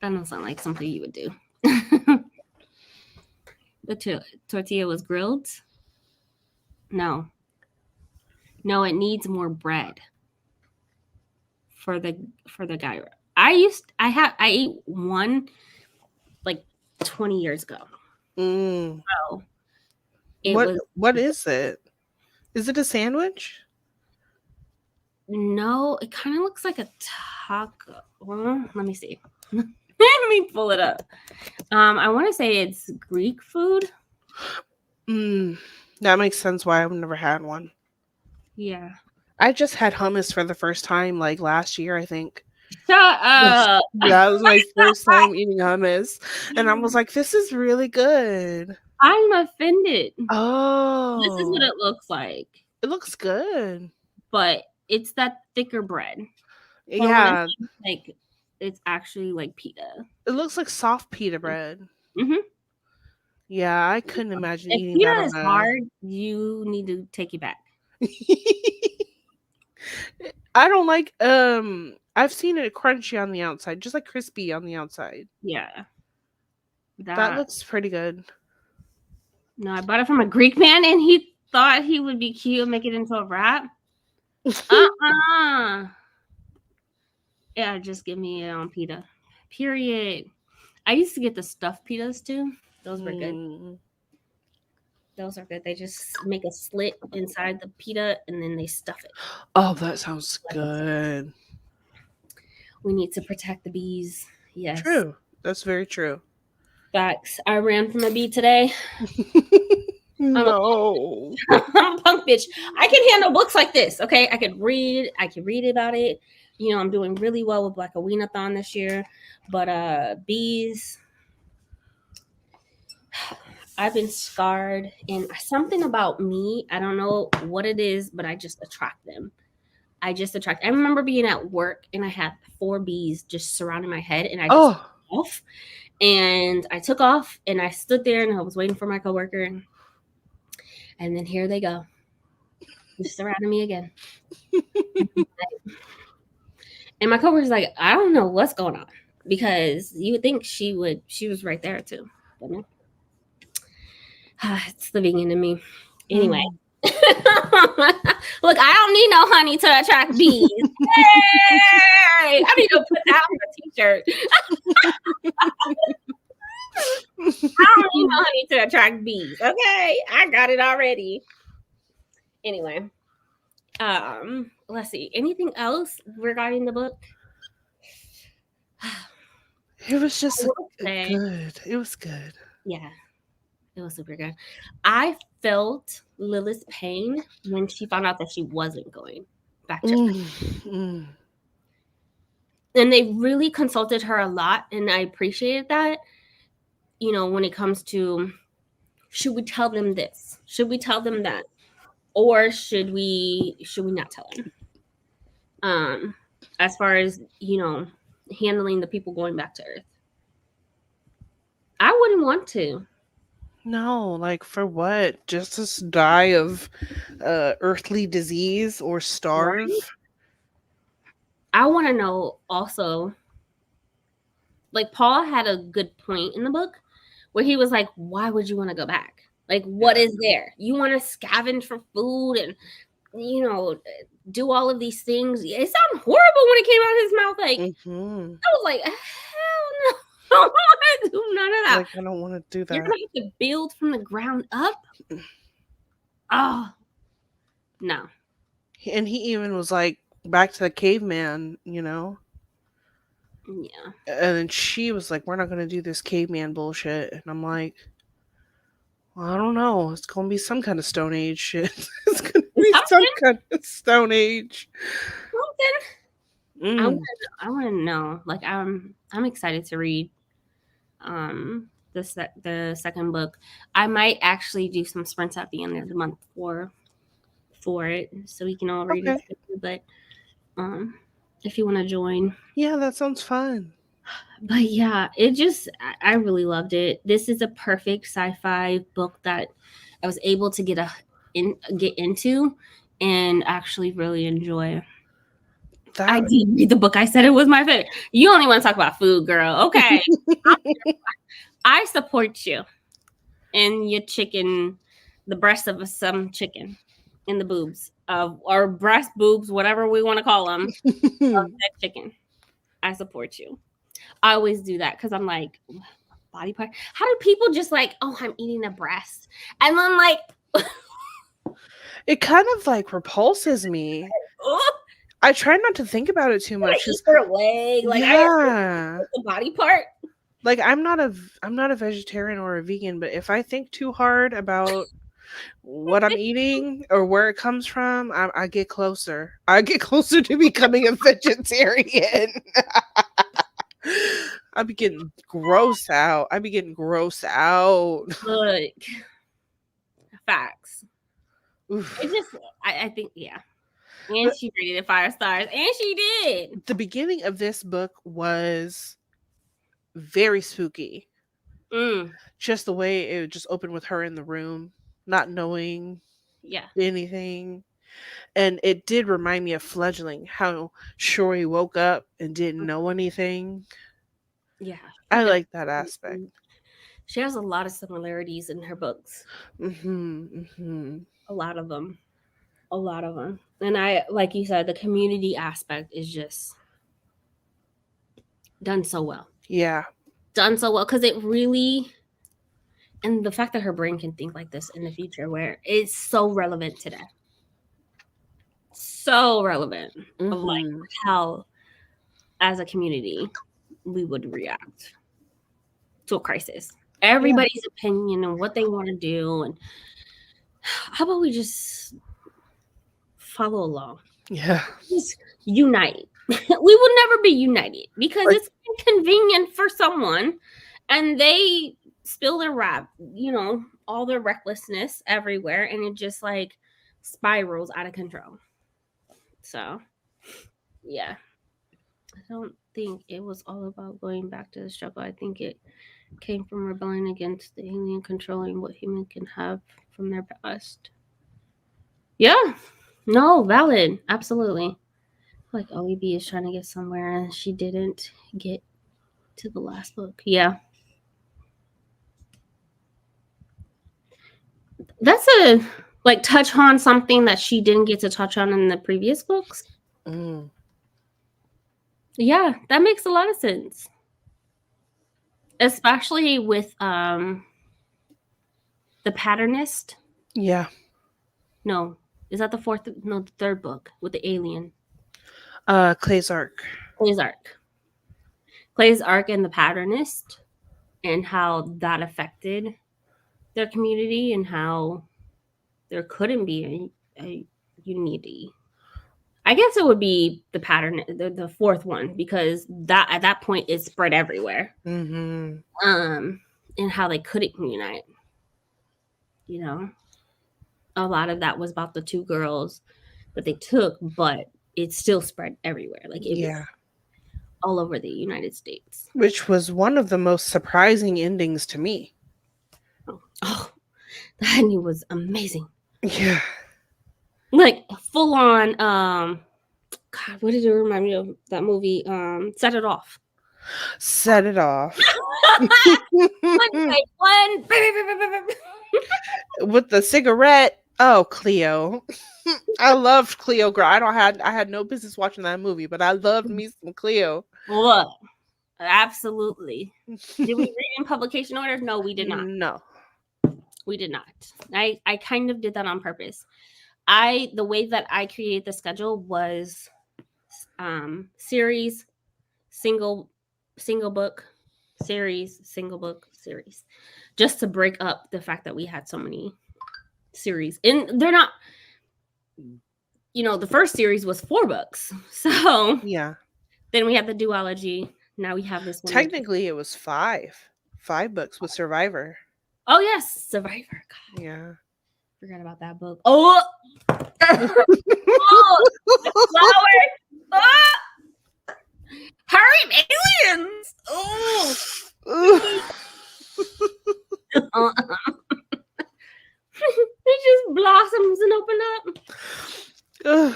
That don't sound like something you would do. The tortilla was grilled. No, it needs more bread for the gyro. I ate one like 20 years ago. So what is it? Is it a sandwich? No, it kind of looks like a taco. Well, let me see. Let me pull it up. I want to say it's Greek food. That makes sense why I've never had one. Yeah. I just had hummus for the first time like last year, I think. Shut up. That was my first time eating hummus. And I was like, this is really good. I'm offended. Oh. This is what it looks like. It looks good. But it's that thicker bread. Yeah. Like it's actually like pita. It looks like soft pita bread. Mm-hmm. Yeah, I couldn't imagine eating pita that. Is hard. You need to take it back. I don't like. I've seen it crunchy on the outside, just like crispy on the outside. Yeah, that looks pretty good. No, I bought it from a Greek man, and he thought he would be cute and make it into a wrap. Yeah, just give me it on pita. Period. I used to get the stuffed pitas too. Those were good. Those are good. They just make a slit inside the pita and then they stuff it. Oh, that sounds good. We need to protect the bees. Yes. True. That's very true. Facts. I ran from a bee today. No. I'm a punk bitch. I can handle books like this. Okay. I can read about it. I'm doing really well with Black Aweenathon this year. But bees, I've been scarred, and something about me, I don't know what it is, but I just attract them. I remember being at work and I had 4 bees just surrounding my head, and I just Oh, off. And I took off and I stood there and I was waiting for my coworker, and then here they go. Just surrounding me again. And my coworker's like, I don't know what's going on, because you would think she was right there too. But no. It's the vegan in me. Anyway. Look, I don't need no honey to attract bees. Hey! I need to put that on a t-shirt. I don't need no honey to attract bees. Okay, I got it already. Anyway, let's see. Anything else regarding the book? It was just say, good. It was good. Yeah, it was super good. I felt Lilith's pain when she found out that she wasn't going back to And they really consulted her a lot, and I appreciated that. You know, when it comes to, should we tell them this? Should we tell them that? Or should we not tell them? As far as, you know, handling the people going back to Earth. I wouldn't want to. No, like for what? Just to die of earthly disease or starve? Right? I want to know also, like, Paul had a good point in the book where he was like, why would you want to go back? Like, what is there? You want to scavenge for food and, you know, do all of these things. It sounded horrible when it came out of his mouth. Like, I was like, hell no. I don't want to do none of that. Like, I don't want to do that. You're going to have to build from the ground up? Oh, no. And he even was like, back to the caveman, you know? Yeah. And then she was like, we're not going to do this caveman bullshit. And I'm like, well, I don't know. It's going to be some kind of Stone Age shit. It's going to be some kind of Stone Age. I want to know. Like, I'm excited to read the second book. I might actually do some sprints at the end of the month for it, so we can all read it together. But if you want to join, yeah, that sounds fun. But yeah, I really loved it. This is a perfect sci-fi book that I was able to get into and actually really enjoy. I did read the book. I said it was my favorite. You only want to talk about food, girl. Okay. I support you and your chicken, the breast of some chicken in the boobs or breast boobs, whatever we want to call them, of that chicken. I support you. I always do that because I'm like, body part. How do people just like, oh, I'm eating a breast? And then like, it kind of like repulses me. I try not to think about it too much. Just her leg, like the body part. Like I'm not a vegetarian or a vegan, but if I think too hard about what I'm eating or where it comes from, I get closer. I get closer to becoming a vegetarian. I be getting gross out. Look, facts. It just, I think, yeah. And she rated it 5 stars, and she did. The beginning of this book was very spooky. Just the way it just opened with her in the room, not knowing anything. And it did remind me of Fledgling, how Shori woke up and didn't know anything. Yeah. I like that aspect. She has a lot of similarities in her books. A lot of them. And I, like you said, the community aspect is just done so well. Yeah. Done so well, because it really, and the fact that her brain can think like this in the future, where it's so relevant today. So relevant. Of like how, as a community, we would react to a crisis. Everybody's opinion and what they want to do, and how about we just follow along? Yeah. Just unite. We will never be united because it's inconvenient for someone, and they spill their all their recklessness everywhere, and it just like spirals out of control. So, yeah. I don't think it was all about going back to the struggle. I think it came from rebelling against the alien controlling what humans can have from their past. Yeah. No, valid. Absolutely. Like OEB is trying to get somewhere and she didn't get to the last book. Yeah. That's a like touch on something that she didn't get to touch on in the previous books. Yeah, that makes a lot of sense. Especially with the patternist. Yeah. No. Is that the third book with the alien? Clay's Arc. Clay's Arc and the patternist, and how that affected their community and how there couldn't be a unity. I guess it would be the pattern, the fourth one, because that at that point it spread everywhere. Mm-hmm. And how they couldn't unite. You know, a lot of that was about the two girls that they took, but it still spread everywhere. Like it was all over the United States. Which was one of the most surprising endings to me. Oh, that ending was amazing. Yeah. Like full on, God, what did it remind me of? That movie, Set It Off. Set It Off. one. With the cigarette. Oh, Cleo. I loved Cleo, girl. I had no business watching that movie, but I loved me some Cleo. Look, absolutely. Did we read in publication order? No, we did not. No. We did not. I kind of did that on purpose. The way that I created the schedule was series, single book, series, single book, series. Just to break up the fact that we had so many series. And they're not, the first series was 4 books. So yeah. Then we had the duology. Now we have this one. Technically it was 5. 5 books with Survivor. Oh yes, Survivor. God. Yeah. Forgot about that book. Oh, flower. Oh! Hurry, aliens! Oh, it just blossoms and open up.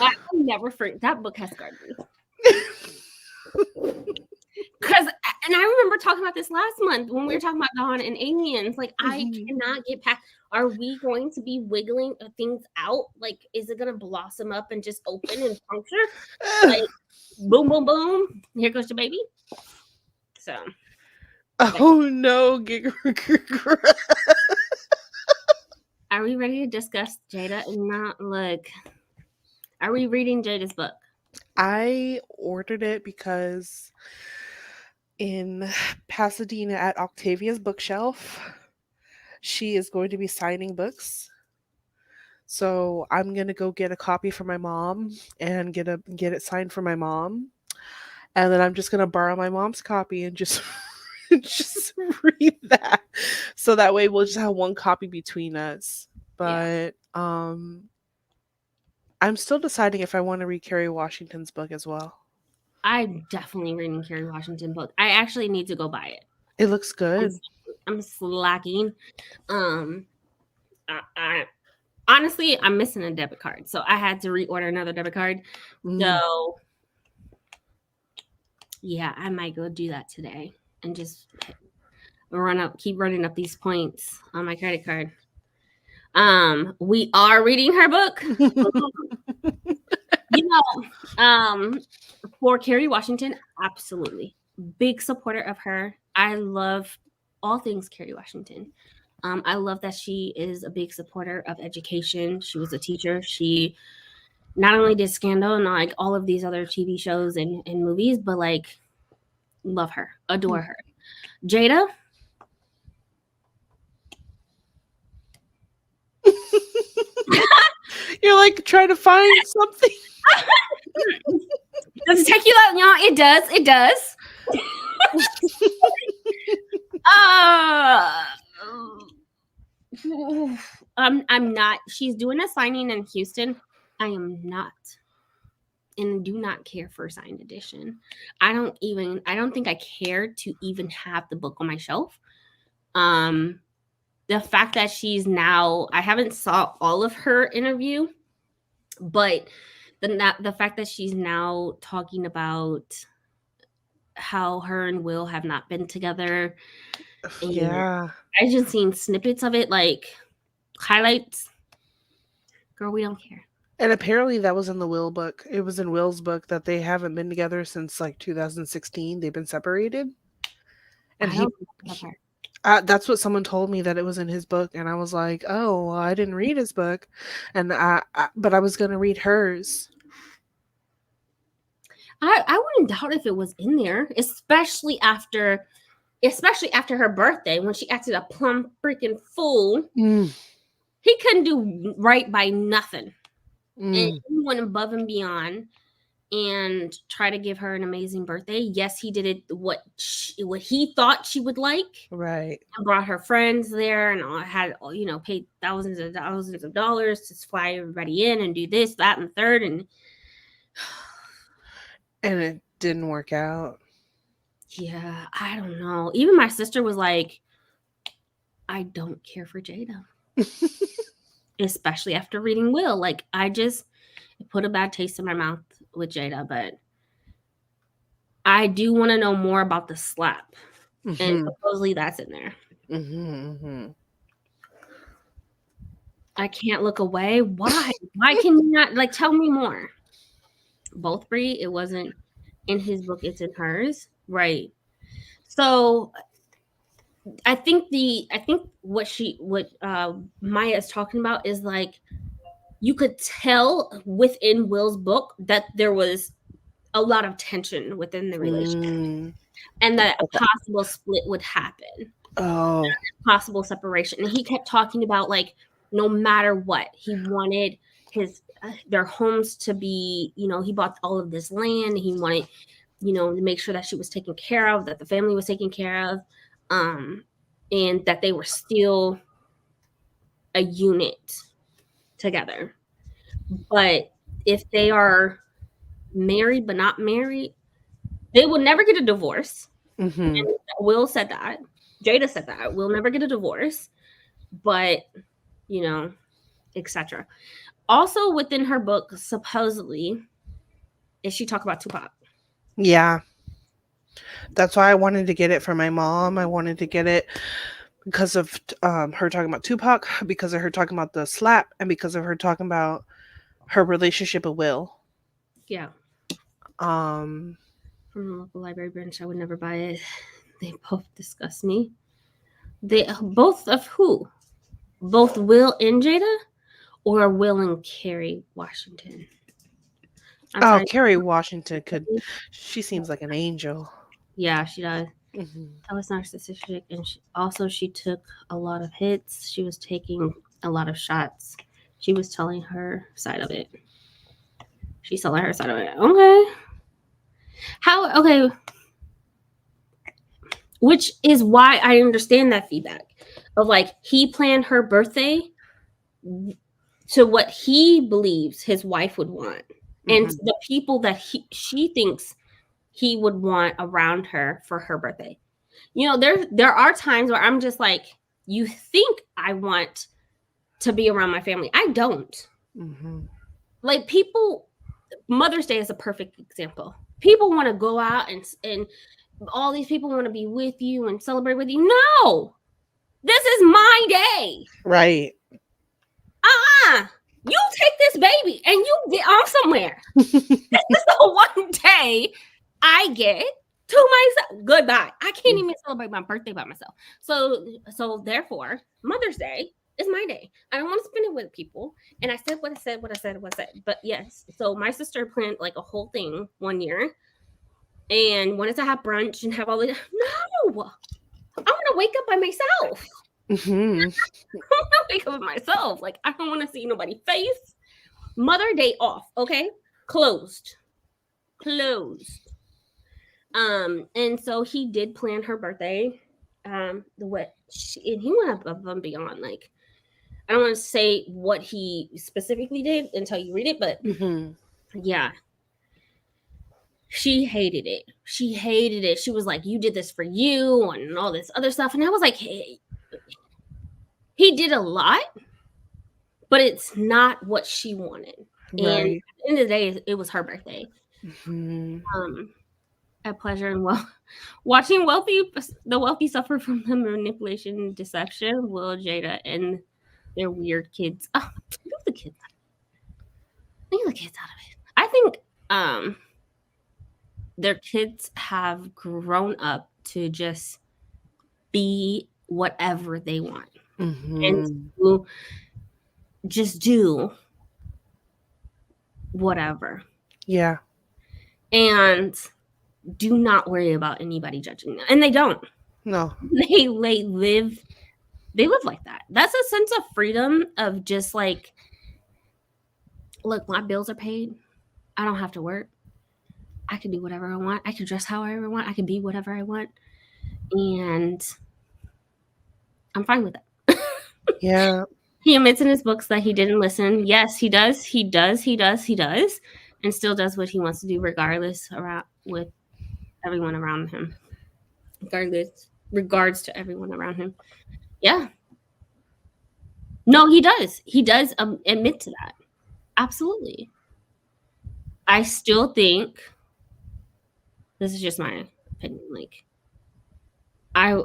I will never forget that book. Has scarred me. And I remember talking about this last month when we were talking about Dawn and aliens. Like, I cannot get past. Are we going to be wiggling things out? Like, is it going to blossom up and just open and puncture? Like, boom, boom, boom. Here goes your baby. So. Oh, no. Are we ready to discuss Jada and not look? Are we reading Jada's book? I ordered it because in Pasadena at Octavia's bookshelf, she is going to be signing books. So I'm going to go get a copy for my mom and get it signed for my mom. And then I'm just going to borrow my mom's copy and just read that. So that way we'll just have one copy between us. But I'm still deciding if I want to read Kerry Washington's book as well. I'm definitely reading Kerry Washington's book. I actually need to go buy it. It looks good. I'm slacking. I honestly, I'm missing a debit card, so I had to reorder another debit card. So yeah, I might go do that today and just keep running up these points on my credit card. We are reading her book. For Kerry Washington, absolutely. Big supporter of her. I love all things Kerry Washington. I love that she is a big supporter of education. She was a teacher. She not only did Scandal and like all of these other TV shows and movies, but like love her, adore her. Jada. You're like trying to find something. Does it take you out? No, it does. It does. I'm not. She's doing a signing in Houston. I am not, and do not care for a signed edition. I don't think I care to even have the book on my shelf. The fact that she's now, I haven't saw all of her interview, but the fact that she's now talking about how her and Will have not been together, and Yeah. I just seen snippets of it, like highlights. Girl, we don't care. And apparently that was in the Will book. It was in Will's book that they haven't been together since like 2016. They've been separated. And I don't know that part. that's what someone told me, that it was in his book, and I was like, "Oh, well, I didn't read his book." And but I was going to read hers. I wouldn't doubt if it was in there, especially after her birthday when she acted a plumb freaking fool. He couldn't do right by nothing. And he went above and beyond and try to give her an amazing birthday. Yes, he did it what he thought she would like. Right. And brought her friends there and had, paid thousands of dollars to fly everybody in and do this, that, and third. And it didn't work out. Yeah, I don't know. Even my sister was like, I don't care for Jada. Especially after reading Will. Like, it put a bad taste in my mouth with Jada, but I do want to know more about the slap. And supposedly that's in there. I can't look away. Why? Why can you not, tell me more? Both Bree, it wasn't in his book, it's in hers. Right. So I think what Maya is talking about is like, you could tell within Will's book that there was a lot of tension within the relationship, and that a possible split would happen. Oh, possible separation. And he kept talking about, like, no matter what, he wanted their homes to be, he bought all of this land. He wanted, to make sure that she was taken care of, that the family was taken care of, and that they were still a unit together. But if they are married but not married, they will never get a divorce. And Will said that. Jada said that. We'll never get a divorce. But, etc. Also within her book, supposedly, is she talk about Tupac. Yeah. That's why I wanted to get it for my mom. I wanted to get it because of her talking about Tupac, because of her talking about the slap, and because of her talking about her relationship with Will. Yeah. From the local library branch, I would never buy it. They both disgust me. They both of who? Both Will and Jada, or Will and Kerry Washington? Kerry Washington she seems like an angel. Yeah, she does. That was narcissistic, and she took a lot of hits. She was taking a lot of shots. She was telling her side of it. She's telling her side of it. Okay. Okay. Which is why I understand that feedback of, like, he planned her birthday to what he believes his wife would want, and the people that she thinks he would want around her for her birthday. There are times where I'm just like, you think I want to be around my family. I don't. Like, people, Mother's Day is a perfect example. People want to go out and all these people want to be with you and celebrate with you. No, this is my day. Right. You take this baby and you get off somewhere. This is the one day I get to myself. Goodbye. I can't even celebrate my birthday by myself. So therefore, Mother's Day is my day. I don't want to spend it with people. And I said what I said. But yes, so my sister planned like a whole thing one year and wanted to have brunch and have all the. No, I want to wake up by myself. I want to wake up by myself. Like, I don't want to see nobody's face. Mother Day off. Okay, closed. And so he did plan her birthday. And he went above and beyond. Like, I don't want to say what he specifically did until you read it, but yeah, she hated it. She hated it. She was like, "You did this for you," and all this other stuff. And I was like, "Hey, he did a lot, but it's not what she wanted." And at Right. the end of the day, it was her birthday. Hmm. A pleasure and watching the wealthy suffer from the manipulation and deception. Will, Jada, and their weird kids. Oh, leave the kids. Leave the kids out of it. I think their kids have grown up to just be whatever they want and Hmm. to just do whatever Yeah. and do not worry about anybody judging them. And they don't. No. They live like that. That's a sense of freedom of just like, look, my bills are paid. I don't have to work. I can do whatever I want. I can dress however I want. I can be whatever I want. And I'm fine with it. Yeah. He admits in his books that he didn't listen. Yes, he does. He does, and still does what he wants to do, regardless around with everyone around him. Regards to everyone around him. Yeah. No, he does. He does admit to that. Absolutely. I still think this is just my opinion. Like, I,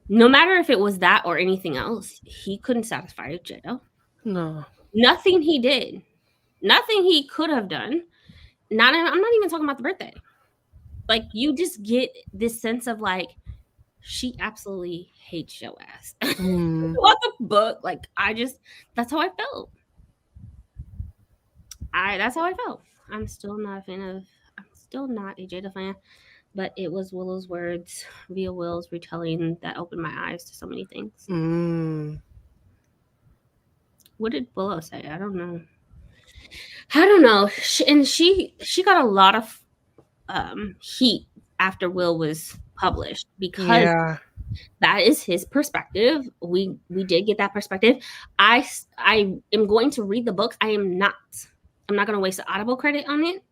no matter if it was that or anything else, he couldn't satisfy Jada. No. Nothing he did, nothing he could have done. I'm not even talking about the birthday. Like, you just get this sense of like, she absolutely hates your ass. Mm. What the book? Like, that's how I felt. That's how I felt. I'm still not a Jada fan, but it was Willow's words via Will's retelling that opened my eyes to so many things. Mm. What did Willow say? I don't know. She got a lot of heat after Will was published because Yeah. that is his perspective. We did get that perspective. I am going to read the books. I'm not going to waste the Audible credit on it.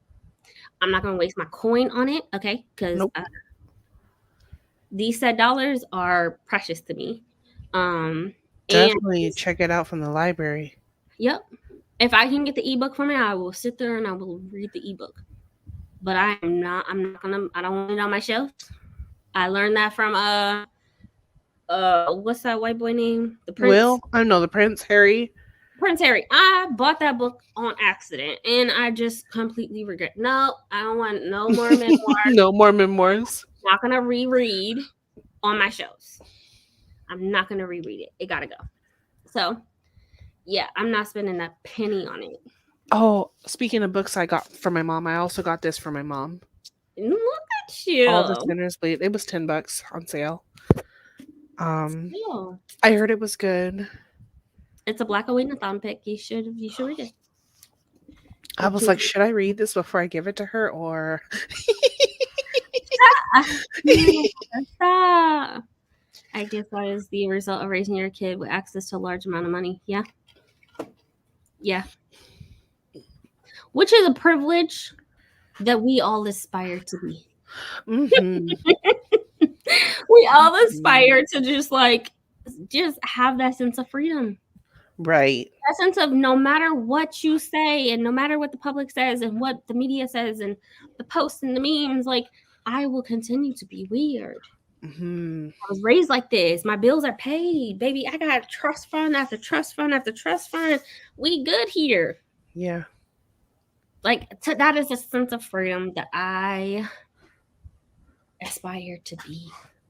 I'm not going to waste my coin on it. Okay, because Nope. these said dollars are precious to me. Definitely check it out from the library. Yep. If I can get the ebook from it, I will sit there and I will read the ebook. But I'm not gonna. I don't want it on my shelf. I learned that from what's that white boy name? The Prince. Will? I know the Prince Harry. Prince Harry. I bought that book on accident, and I just completely regret. No, I don't want no more memoirs. No more memoirs. I'm not gonna reread on my shelves. I'm not gonna reread it. It gotta go. So, yeah, I'm not spending a penny on it. Oh, speaking of books I got for my mom, I also got this for my mom. Look at you. All the Sinners Bleed. It was $10 on sale. Yeah. I heard it was good. It's a Black Away-a-thon pick. You should read it. I was like, should I read this before I give it to her, or Stop. I guess that is the result of raising your kid with access to a large amount of money. Yeah. Yeah. Which is a privilege that we all aspire to be. Mhm. We all aspire to just have that sense of freedom. Right. That sense of no matter what you say and no matter what the public says and what the media says and the posts and the memes, like, I will continue to be weird. Mm-hmm. I was raised like this. My bills are paid, baby. I got trust fund after trust fund after trust fund. We good here. Yeah. Like, that is a sense of freedom that I aspire to be.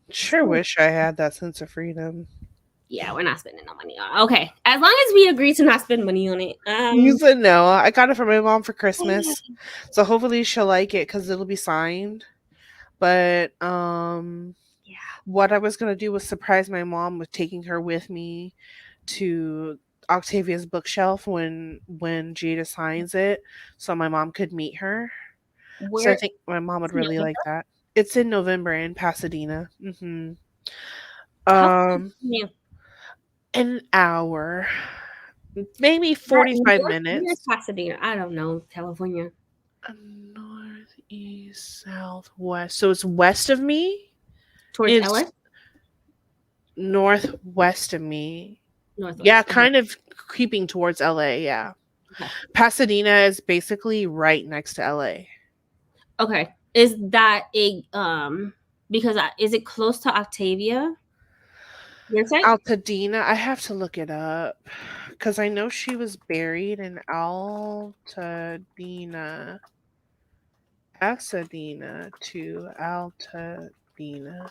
Sure wish I had that sense of freedom. Yeah, we're not spending no money on it. Okay. As long as we agree to not spend money on it. You said no. I got it for my mom for Christmas. So hopefully she'll like it because it'll be signed. But yeah. What I was gonna do was surprise my mom with taking her with me to Octavia's bookshelf when Jada signs it, so my mom could meet her. So I think my mom would really like that. It's in November in Pasadena. Mm-hmm. Yeah. An hour. Maybe North, 45 where's minutes. Pasadena? I don't know. California. North, east, south, west. So it's west of me? Towards It's LA? northwest of me. Yeah, Northwest. Okay. kind of creeping towards LA, yeah. Okay. Pasadena is basically right next to LA. Okay. Is that a because is it close to Octavia? Your site? Altadena, I have to look it up because I know she was buried in Altadena. Pasadena to Altadena.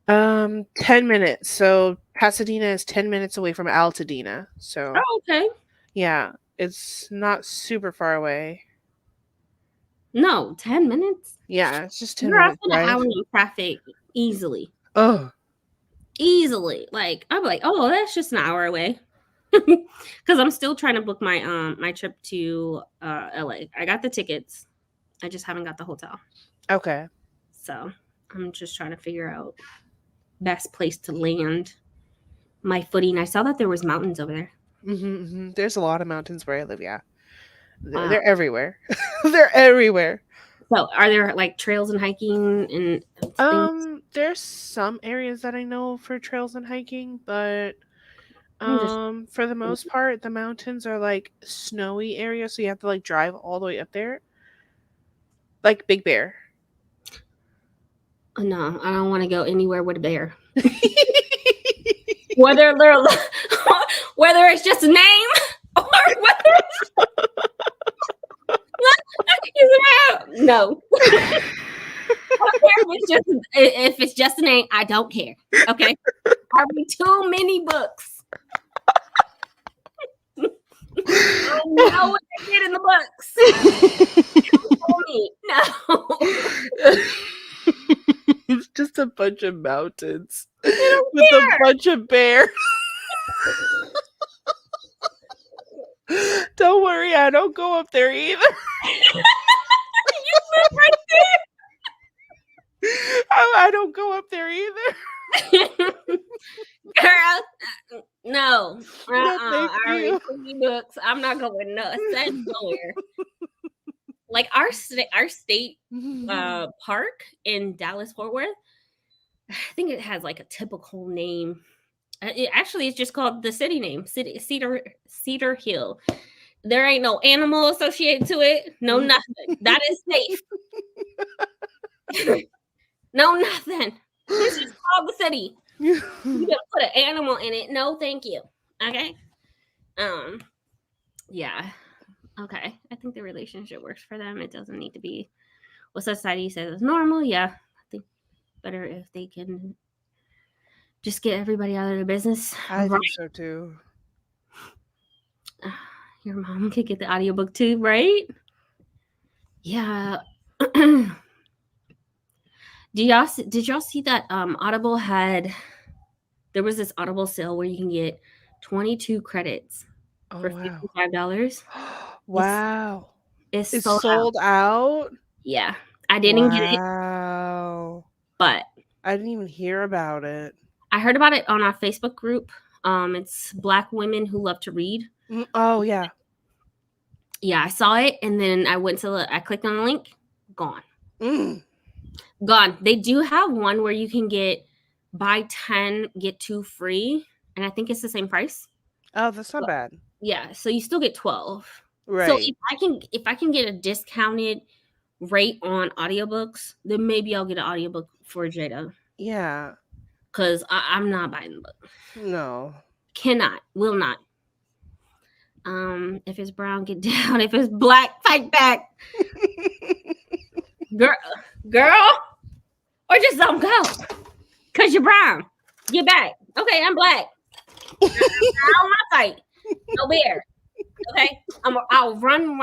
10 minutes. So Pasadena is 10 minutes away from Altadena. So Oh, okay. yeah, it's not super far away. No, 10 minutes. Yeah, it's just 10 You're off minute in an drive. hour in traffic easily. Oh, Easily. Like I'm like, oh, that's just an hour away. Because I'm still trying to book my trip to LA. I got the tickets. I just haven't got the hotel. okay. So I'm just trying to figure out best place to land my footing. I saw that there was mountains over there. There's a lot of mountains where I live. Yeah, they're Wow. everywhere. They're everywhere. So are there like trails and hiking and things? There's some areas that I know for trails and hiking, but I'm just for the most part, the mountains are like snowy areas, so you have to like drive all the way up there. Like Big Bear. no, I don't want to go anywhere with a bear. Whether they're whether it's just a name or whether no. If it's just a name, I don't care. Okay, I read too many books. I know what they did in the books. No. It's just a bunch of mountains I don't with a care. bunch of bears. Don't worry, I don't go up there either. You live right I don't go up there either. there. Girl, no. No, thank I read you. too many books. I'm not going nuts. That's nowhere. Like our state park in Dallas Fort Worth, I think it has like a typical name. It's just called the city name, Cedar Hill. There ain't no animal associated to it. No nothing. That is safe. No nothing. It's just called the city. You gonna put an animal in it? No, thank you. Okay. Yeah. Okay. I think the relationship works for them. It doesn't need to be what society says is normal. Yeah. I think better if they can just get everybody out of their business. I think so too. Your mom could get the audiobook too, right? Yeah. Did y'all see that Audible had there was this Audible sale where you can get 22 credits for wow. $55. Wow. It's It's sold out. sold out? Yeah. I didn't get it, Wow. but I didn't even hear about it. I heard about it on our Facebook group. It's Black women who love to read. Oh yeah. Yeah, I saw it and then I clicked on the link, gone. Mm. Gone. They do have one where you can buy 10, get 2 free, and I think it's the same price. Oh, that's not bad. Yeah, so you still get 12. Right. So if I can get a discounted rate on audiobooks, then maybe I'll get an audiobook for Jada. Yeah. Because I'm not buying the book. No. Cannot. Will not. If it's brown, get down. If it's black, fight back. Girl, or just don't go. Cause you're brown. Get back. Okay, I'm black. I don't want to fight. No bear. Okay, I'll run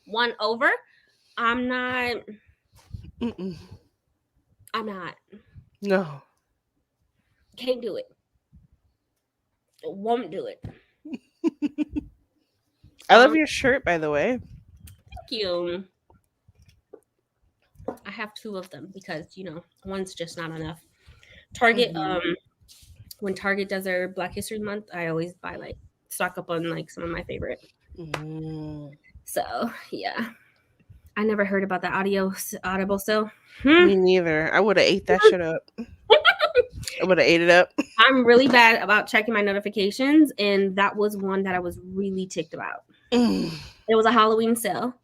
one over. I'm not. Mm-mm. I'm not. No. Can't do it. Won't do it. I love your shirt, by the way. Thank you. I have 2 of them because one's just not enough. Target when Target does their Black History Month, I always buy like stock up on like some of my favorite. So yeah, I never heard about the Audible still. Me neither. I would have ate that shit up. I would have ate it up. I'm really bad about checking my notifications, and that was one that I was really ticked about. It was a Halloween sale.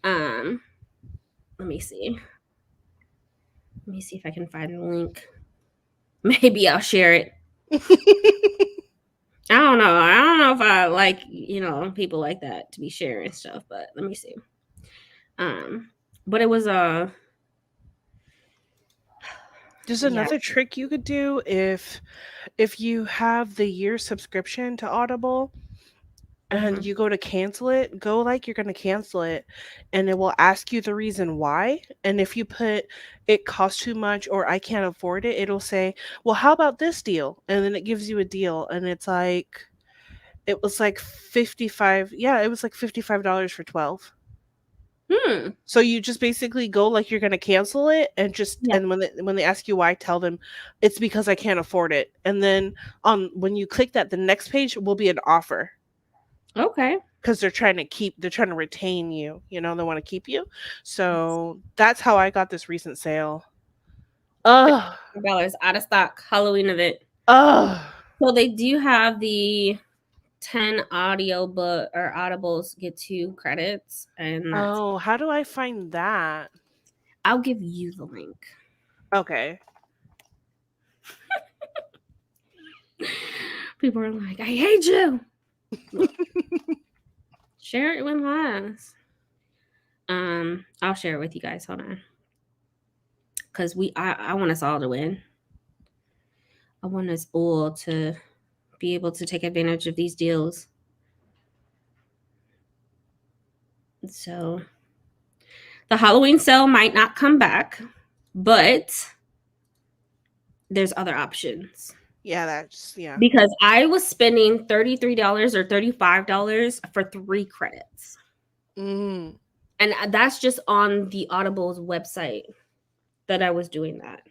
Let me see. Let me see if I can find the link. Maybe I'll share it. I don't know. I don't know if I like, people like that to be sharing stuff, but let me see. But it was There's another trick you could do if you have the year subscription to Audible and you go to cancel it, go like you're going to cancel it, and it will ask you the reason why. And if you put it costs too much or I can't afford it, it'll say, well, how about this deal? And then it gives you a deal, and it's like, it was like $55. Yeah, it was like $55 for 12. So you just basically go like you're gonna cancel it, and and when they ask you why, tell them it's because I can't afford it. And then when you click that, the next page will be an offer. Okay. Because they're trying to retain you. They want to keep you. So that's how I got this recent sale. $$ out of stock Halloween event. So they do have the 10 audibles get 2 credits, and how do I find that? I'll give you the link. Okay. People are like, I hate you. Share it with us. I'll share it with you guys. Hold on, because I want us all to win. I want us all to be able to take advantage of these deals. So the Halloween sale might not come back, but there's other options. Yeah, because I was spending $33 or $35 for 3 credits. And that's just on the Audible's website that I was doing that.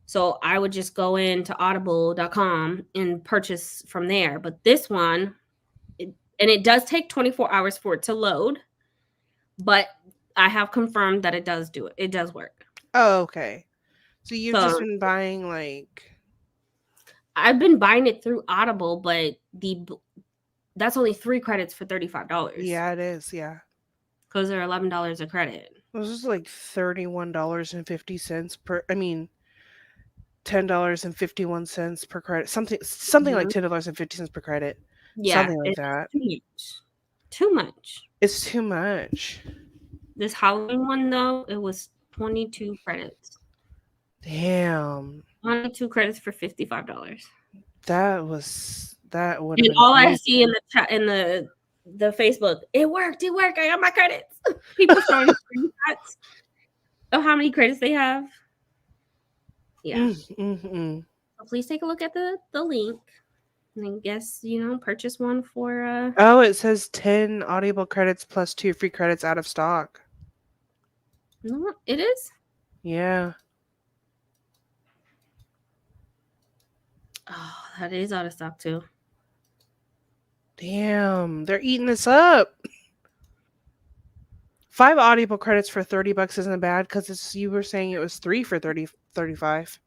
So I would just go into audible.com and purchase from there. But this one, it does take 24 hours for it to load, but I have confirmed that it does do it. It does work. Oh, okay. So you've just been buying like... I've been buying it through Audible, but that's only 3 credits for $35. Yeah, it is. Yeah. Because they're $11 a credit. This is like $31.50 per... I mean, $10.51 per credit. Something like $10.50 per credit. Yeah. Something like that. Too much. It's too much. This Halloween one, though, it was 22 credits. Damn. 22 credits for $55. That would have been all I see in the chat, in the Facebook, it worked. I got my credits. People showing screenshots of how many credits they have. Yeah. So please take a look at the link. And I guess, purchase one for... Oh, it says 10 Audible credits plus 2 free credits out of stock. No, it is? Yeah. Oh, that is out of stock too. Damn, they're eating this up. 5 Audible credits for $30 isn't bad, because you were saying it was 3 for $35.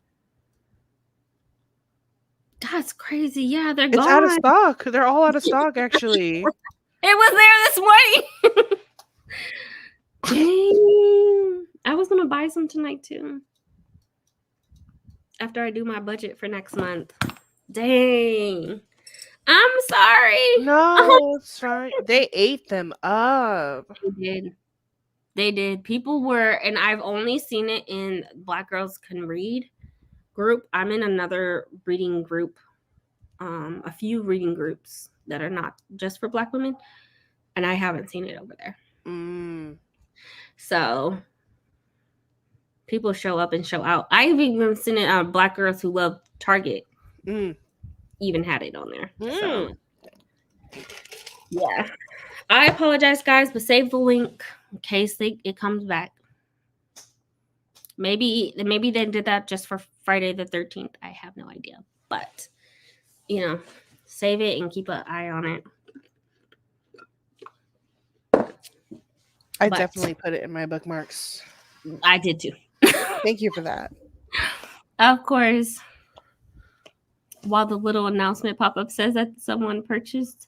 That's crazy. Yeah, they're gone. It's out of stock. They're all out of stock, actually. It was there this morning. Dang. I was gonna buy some tonight too. After I do my budget for next month. Dang. I'm sorry. No, it's fine. They ate them up. They did. People were, and I've only seen it in Black Girls Can Read group. I'm in another reading group, a few reading groups that are not just for Black women, and I haven't seen it over there. So people show up and show out. I've even seen it. Black Girls Who Love Target even had it on there. So, yeah. I apologize, guys, but save the link in case it comes back. Maybe they did that just for Friday the 13th. I have no idea. But, save it and keep an eye on it. I definitely put it in my bookmarks. I did too. Thank you for that. Of course. While the little announcement pop-up says that someone purchased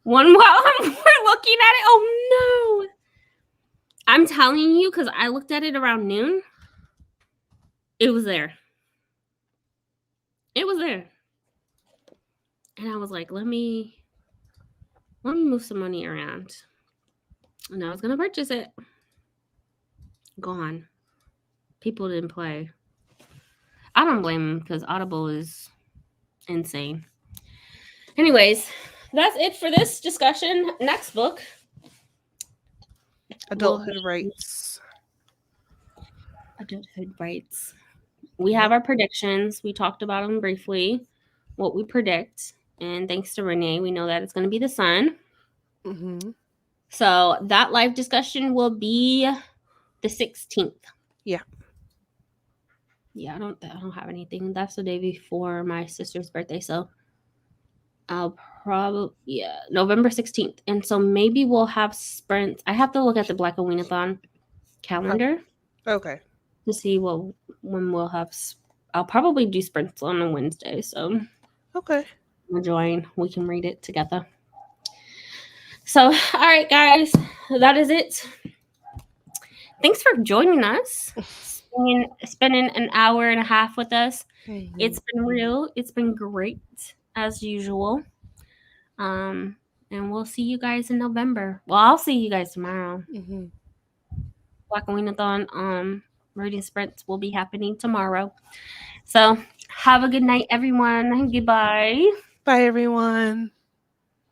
one while we're looking at it. Oh no. I'm telling you, because I looked at it around noon. It was there. It was there. And I was like, let me move some money around. And I was going to purchase it. Gone. People didn't play. I don't blame them because Audible is insane. Anyways, that's it for this discussion. Next book. Adulthood Rights. Adulthood Rights. We have our predictions. We talked about them briefly, what we predict. And thanks to Renee, we know that it's going to be the sun. Mm-hmm. So that live discussion will be the 16th. Yeah. Yeah, I don't have anything. That's the day before my sister's birthday. So I'll probably, November 16th. And so maybe we'll have sprints. I have to look at the Black Weenathon calendar. Okay. To see when we'll have. I'll probably do sprints on a Wednesday. So okay. We'll join. We can read it together. So, all right, guys, that is it. Thanks for joining us. Spending an hour and a half with us. Mm-hmm. It's been real. It's been great as usual. And we'll see you guys in November. Well, I'll see you guys tomorrow. Mm-hmm. Black Weenathon reading sprints will be happening tomorrow. So have a good night, everyone. Goodbye. Bye, everyone.